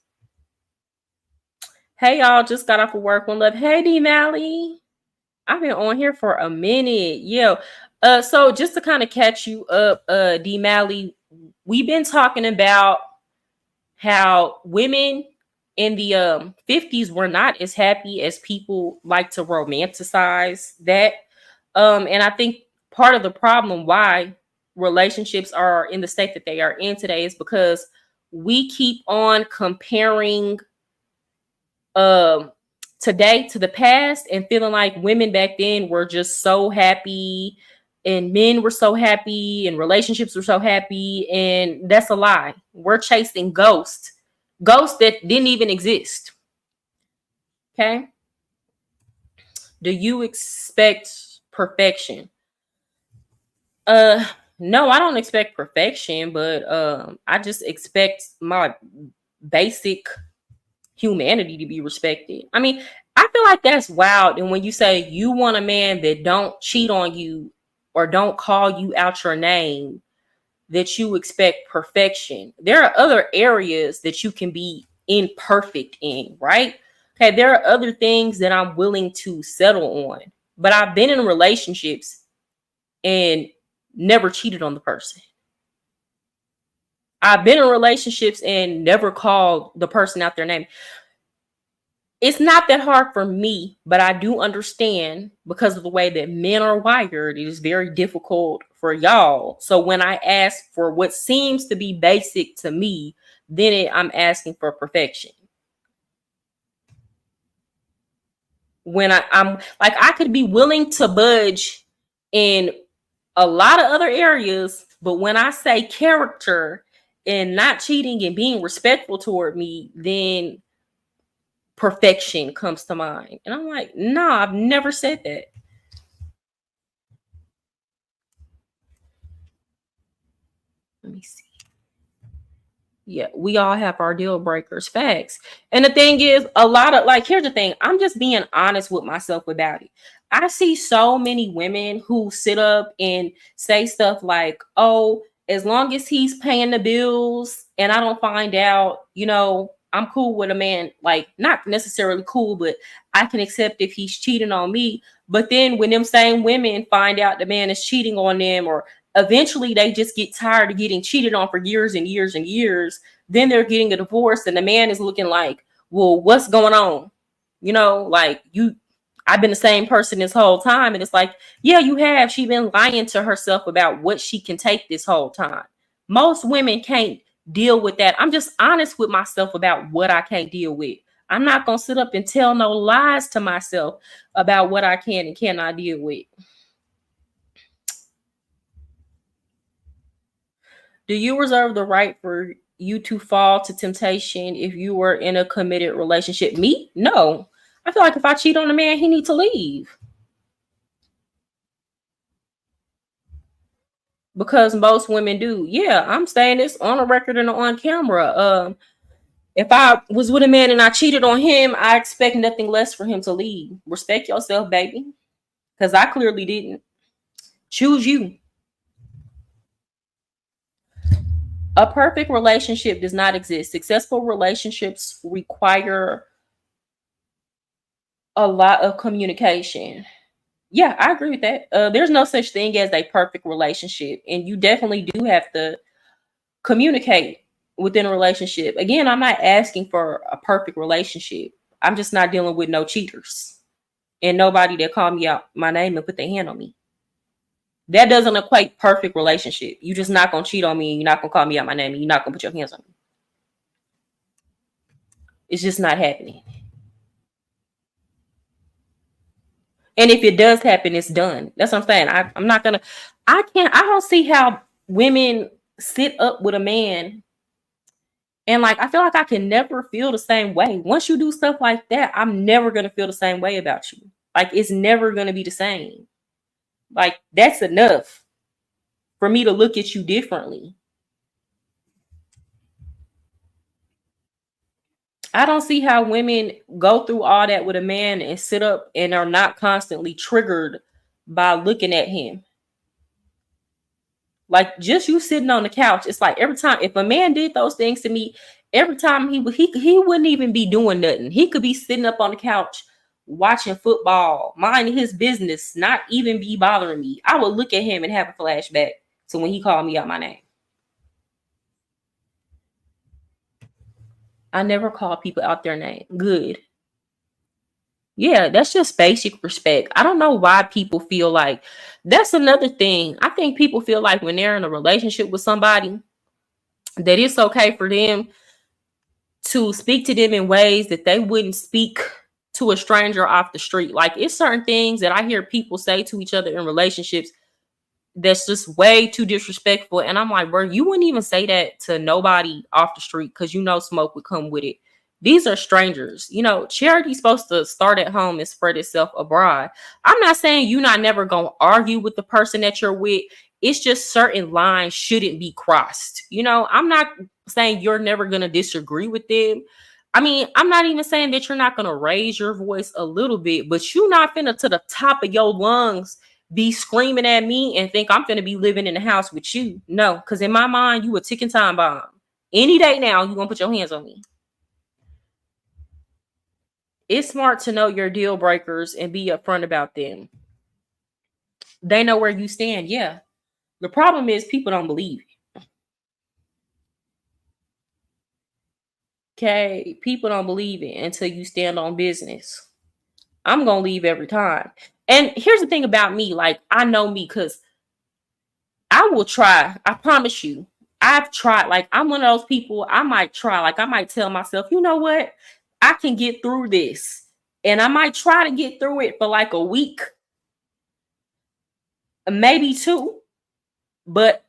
Hey, y'all, just got off of work. One love. Hey, D Mally. I've been on here for a minute. Yo. So just to kind of catch you up, D Mally, we've been talking about how women in the 50s were not as happy as people like to romanticize that. And I think part of the problem why relationships are in the state that they are in today is because we keep on comparing today to the past and feeling like women back then were just so happy and men were so happy and relationships were so happy, and that's a lie. We're chasing ghosts that didn't even exist. Okay? Do you expect perfection? No, I don't expect perfection, but I just expect my basic humanity to be respected. I mean, I feel like that's wild. And when you say you want a man that don't cheat on you or don't call you out your name, that you expect perfection. There are other areas that you can be imperfect in, right? Okay, there are other things that I'm willing to settle on. But I've been in relationships and never cheated on the person. I've been in relationships and never called the person out their name. It's not that hard for me, but I do understand, because of the way that men are wired, it is very difficult for y'all. So when I ask for what seems to be basic to me, then I'm asking for perfection. When I'm like, I could be willing to budge in a lot of other areas, but when I say character and not cheating and being respectful toward me, then perfection comes to mind. And I'm like, nah, I've never said that. Let me see. Yeah, we all have our deal breakers, facts. And the thing is, a lot of, like, here's the thing, I'm just being honest with myself about it. I see so many women who sit up and say stuff like, oh, as long as he's paying the bills and I don't find out, you know, I'm cool with a man. Like, not necessarily cool, but I can accept if he's cheating on me. But then when them same women find out the man is cheating on them, or eventually they just get tired of getting cheated on for years and years and years, then they're getting a divorce and the man is looking like, well, what's going on? You know, like, I've been the same person this whole time. And it's like, yeah, you have. She been lying to herself about what she can take this whole time. Most women can't deal with that. I'm just honest with myself about what I can't deal with. I'm not going to sit up and tell no lies to myself about what I can and cannot deal with. Do you reserve the right for you to fall to temptation if you were in a committed relationship? Me? No. I feel like if I cheat on a man, he needs to leave. Because most women do. Yeah, I'm saying this on a record and on camera. If I was with a man and I cheated on him, I expect nothing less for him to leave. Respect yourself, baby. Because I clearly didn't. Choose you. A perfect relationship does not exist. Successful relationships require a lot of communication. Yeah, I agree with that. There's no such thing as a perfect relationship, and you definitely do have to communicate within a relationship. Again, I'm not asking for a perfect relationship. I'm just not dealing with no cheaters and nobody that call me out my name and put their hand on me. That doesn't equate perfect relationship. You just not gonna cheat on me and you're not gonna call me out my name and you're not gonna put your hands on me. It's just not happening. And if it does happen, it's done. That's what I'm saying. I'm not gonna. I don't see how women sit up with a man and like I feel like I can never feel the same way. Once you do stuff like that, I'm never gonna feel the same way about you. Like it's never gonna be the same. Like that's enough for me to look at you differently. I don't see how women go through all that with a man and sit up and are not constantly triggered by looking at him. Like just you sitting on the couch, it's like every time if a man did those things to me, every time he wouldn't even be doing nothing. He could be sitting up on the couch watching football, minding his business, not even be bothering me. I would look at him and have a flashback to when he called me out my name. I never call people out their name. Good. Yeah, that's just basic respect. I don't know why people feel like that's another thing. I think people feel like when they're in a relationship with somebody that it's okay for them to speak to them in ways that they wouldn't speak to a stranger off the street. Like it's certain things that I hear people say to each other in relationships that's just way too disrespectful. And I'm like, bro, you wouldn't even say that to nobody off the street because you know smoke would come with it. These are strangers. You know, charity's supposed to start at home and spread itself abroad. I'm not saying you're not never going to argue with the person that you're with. It's just certain lines shouldn't be crossed. You know, I'm not saying you're never going to disagree with them. I mean, I'm not even saying that you're not going to raise your voice a little bit, but you're not finna to the top of your lungs be screaming at me and think I'm finna be living in the house with you. No, because in my mind, you a ticking time bomb. Any day now, you gonna put your hands on me. It's smart to know your deal breakers and be upfront about them. They know where you stand. Yeah. The problem is people don't believe it. Okay. People don't believe it until you stand on business. I'm gonna leave every time. And here's the thing about me, like I know me because I will try. I promise you. I've tried. Like, I'm one of those people, I might try. Like, I might tell myself, you know what? I can get through this. And I might try to get through it for like a week, maybe two. But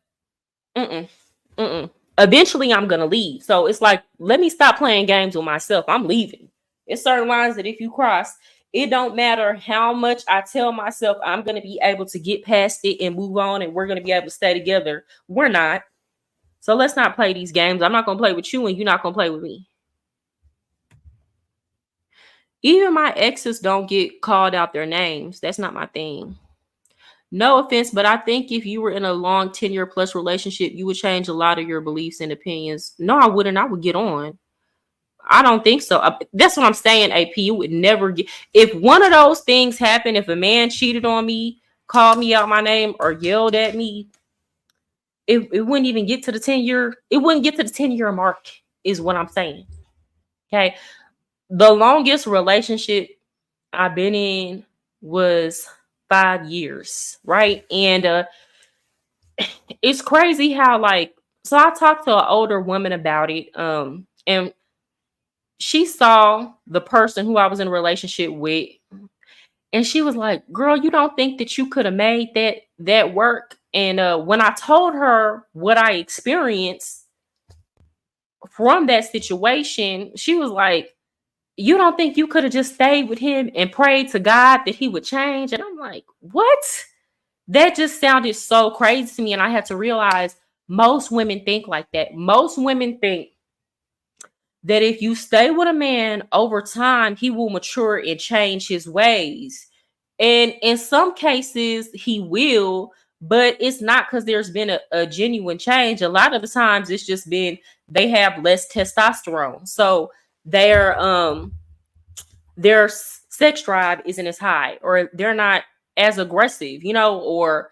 eventually I'm going to leave. So it's like, let me stop playing games with myself. I'm leaving. It's certain lines that if you cross, it don't matter how much I tell myself I'm going to be able to get past it and move on and we're going to be able to stay together. We're not. So let's not play these games. I'm not going to play with you and you're not going to play with me. Even my exes don't get called out their names. That's not my thing. No offense, but I think if you were in a long 10-year plus relationship, you would change a lot of your beliefs and opinions. No, I wouldn't. I would get on. I don't think so. That's what I'm saying, AP. You would never get. If one of those things happened, if a man cheated on me, called me out my name, or yelled at me, it wouldn't even get to the 10-year. It wouldn't get to the 10-year mark, is what I'm saying. Okay. The longest relationship I've been in was 5 years, right? And it's crazy how so I talked to an older woman about it, and she saw the person who I was in a relationship with, and she was like, "Girl, you don't think that you could have made that work?" And when I told her what I experienced from that situation, she was like, "You don't think you could have just stayed with him and prayed to God that he would change?" And I'm like, "What?" That just sounded so crazy to me. And I had to realize most women think like that. Most women think that if you stay with a man over time, he will mature and change his ways. And in some cases, he will. but it's not because there's been a genuine change. A lot of the times it's just been they have less testosterone, so their sex drive isn't as high, or they're not as aggressive, or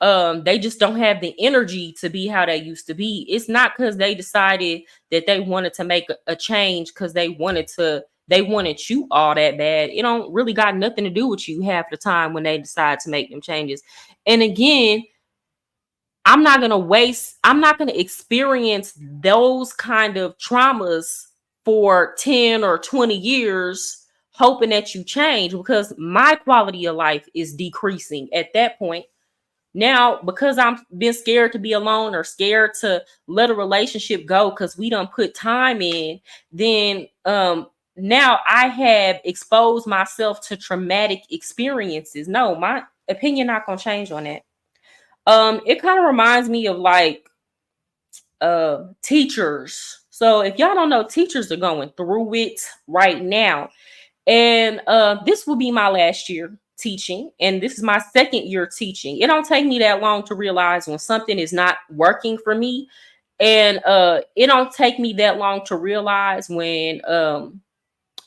they just don't have the energy to be how they used to be. It's not because they decided that they wanted to make a change because they wanted you all that bad. It don't really got nothing to do with you half the time when they decide to make them changes. And again, I'm not going to experience those kind of traumas for 10 or 20 years hoping that you change, because my quality of life is decreasing at that point. Now, because I'm been scared to be alone or scared to let a relationship go because we don't put time in, then now I have exposed myself to traumatic experiences. No, my opinion not gonna change on that. It kind of reminds me of like teachers. So if y'all don't know, teachers are going through it right now. And this will be my last year teaching, and this is my second year teaching. It don't take me that long to realize when something is not working for me, and it don't take me that long to realize when an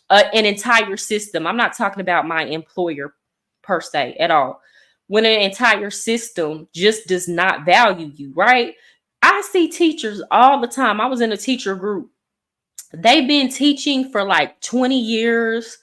entire system, I'm not talking about my employer per se at all, when an entire system just does not value you, right? I see teachers all the time. I was in a teacher group. They've been teaching for like 20 years,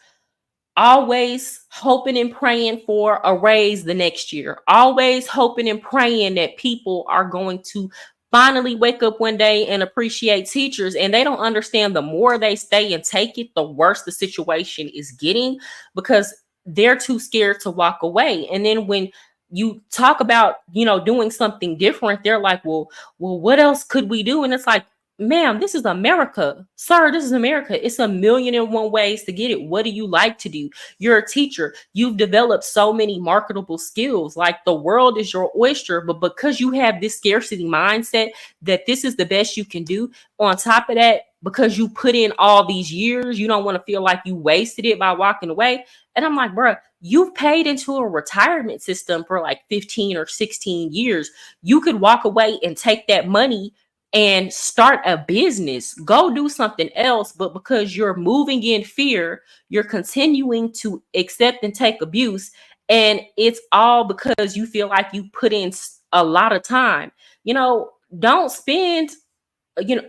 always hoping and praying for a raise the next year, always hoping and praying that people are going to finally wake up one day and appreciate teachers. And they don't understand, the more they stay and take it, the worse the situation is getting, because they're too scared to walk away. And then when you talk about, doing something different, they're like, well, what else could we do? And it's like, ma'am, this is America. Sir, this is America. It's 1,000,001 ways to get it. What do you like to do? You're a teacher. You've developed so many marketable skills. Like, the world is your oyster, but because you have this scarcity mindset that this is the best you can do, on top of that, because you put in all these years, you don't want to feel like you wasted it by walking away. And I'm like, bruh, you've paid into a retirement system for like 15 or 16 years. You could walk away and take that money and start a business, go do something else. But because you're moving in fear, you're continuing to accept and take abuse. And it's all because you feel like you put in a lot of time. Don't spend,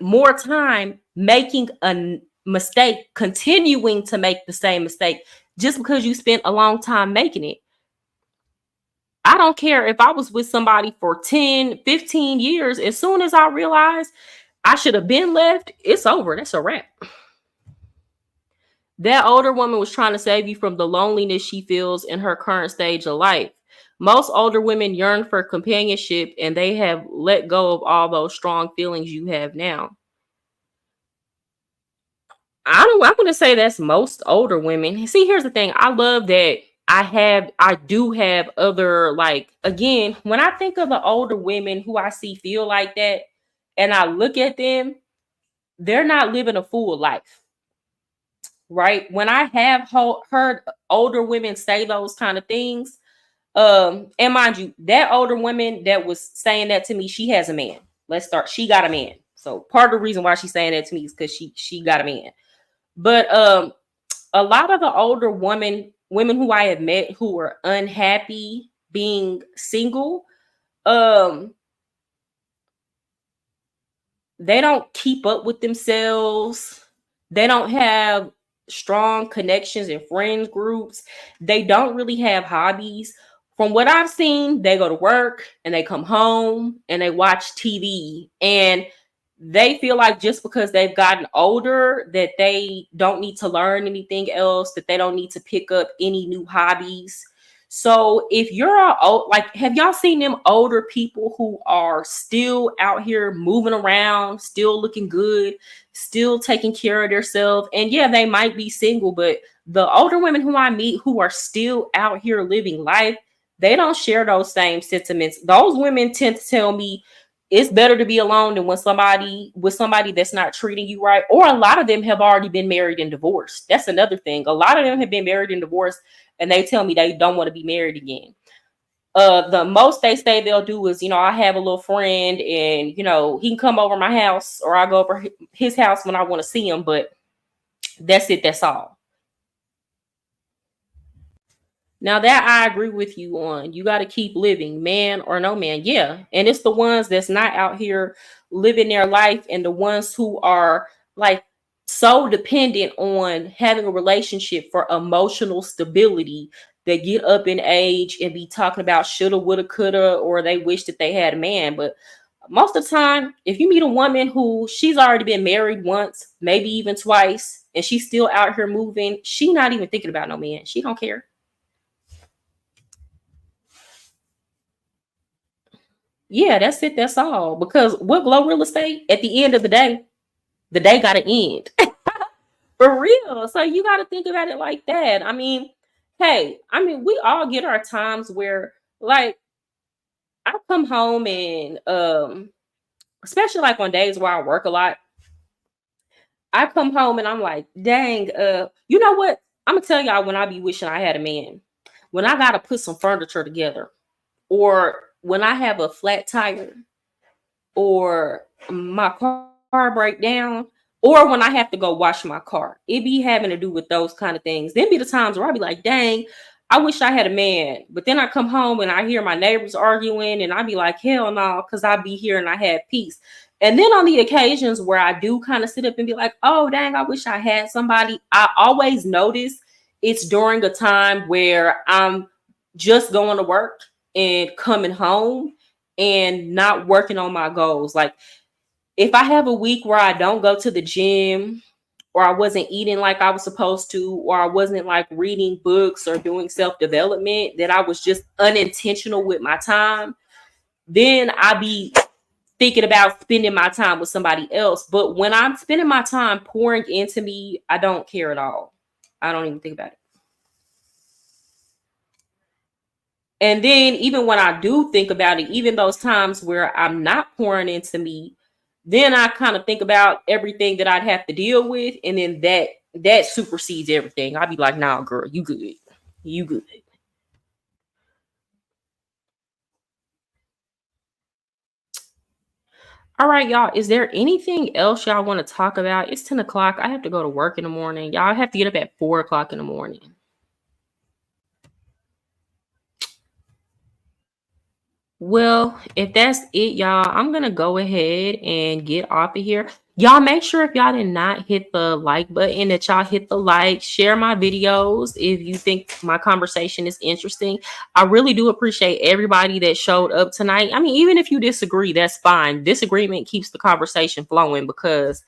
more time making a mistake, continuing to make the same mistake just because you spent a long time making it. I don't care if I was with somebody for 10, 15 years. As soon as I realized I should have been left, it's over. That's a wrap. That older woman was trying to save you from the loneliness she feels in her current stage of life. Most older women yearn for companionship, and they have let go of all those strong feelings you have now. I'm going to say that's most older women. See, here's the thing. I love that I do have other, like, again, when I think of the older women who I see feel like that, and I look at them, they're not living a full life, right? When I have heard older women say those kind of things, and mind you, that older woman that was saying that to me, she has a man. Let's start. She got a man. So part of the reason why she's saying that to me is because she got a man. But a lot of the older women who I have met who are unhappy being single, they don't keep up with themselves. They don't have strong connections and friends groups. They don't really have hobbies. From what I've seen, they go to work and they come home and they watch TV, and they feel like just because they've gotten older that they don't need to learn anything else, that they don't need to pick up any new hobbies. So if you're have y'all seen them older people who are still out here moving around, still looking good, still taking care of themselves? And yeah, they might be single, but the older women who I meet who are still out here living life, they don't share those same sentiments. Those women tend to tell me it's better to be alone than with somebody that's not treating you right. Or a lot of them have already been married and divorced. That's another thing. A lot of them have been married and divorced, and they tell me they don't want to be married again. The most they say they'll do is, I have a little friend and, he can come over my house or I go over his house when I want to see him, but that's it. That's all. Now that I agree with you on, you got to keep living, man or no man. Yeah. And it's the ones that's not out here living their life and the ones who are like so dependent on having a relationship for emotional stability that get up in age and be talking about shoulda, woulda, coulda, or they wish that they had a man. But most of the time, if you meet a woman who she's already been married once, maybe even twice, and she's still out here moving, she not even thinking about no man. She don't care. Yeah, that's it. That's all. Because what glow real estate, at the end of the day got to end. For real. So you got to think about it like that. I mean, hey, we all get our times where, like, I come home and, especially like on days where I work a lot, I come home and I'm like, dang, you know what? I'm going to tell y'all when I be wishing I had a man. When I got to put some furniture together, or when I have a flat tire, or my car break down, or when I have to go wash my car. It be having to do with those kind of things. Then be the times where I be like, dang, I wish I had a man. But then I come home and I hear my neighbors arguing and I be like, hell no, because I be here and I had peace. And then on the occasions where I do kind of sit up and be like, oh, dang, I wish I had somebody, I always notice it's during a time where I'm just going to work and coming home and not working on my goals. Like if I have a week where I don't go to the gym, or I wasn't eating like I was supposed to, or I wasn't like reading books or doing self-development, that I was just unintentional with my time, then I be thinking about spending my time with somebody else. But when I'm spending my time pouring into me, I don't care at all. I don't even think about it. And then even when I do think about it, even those times where I'm not pouring into me, then I kind of think about everything that I'd have to deal with. And then that supersedes everything. I'd be like, nah, girl, you good. You good. All right, y'all. Is there anything else y'all want to talk about? It's 10 o'clock. I have to go to work in the morning. Y'all have to get up at 4 o'clock in the morning. Well, if that's it, y'all, I'm going to go ahead and get off of here. Y'all make sure if y'all did not hit the like button that y'all hit the like, share my videos if you think my conversation is interesting. I really do appreciate everybody that showed up tonight. I mean, even if you disagree, that's fine. Disagreement keeps the conversation flowing because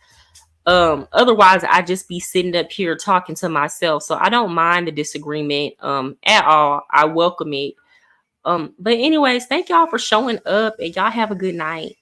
otherwise I just be sitting up here talking to myself. So I don't mind the disagreement at all. I welcome it. But anyways, thank y'all for showing up and y'all have a good night.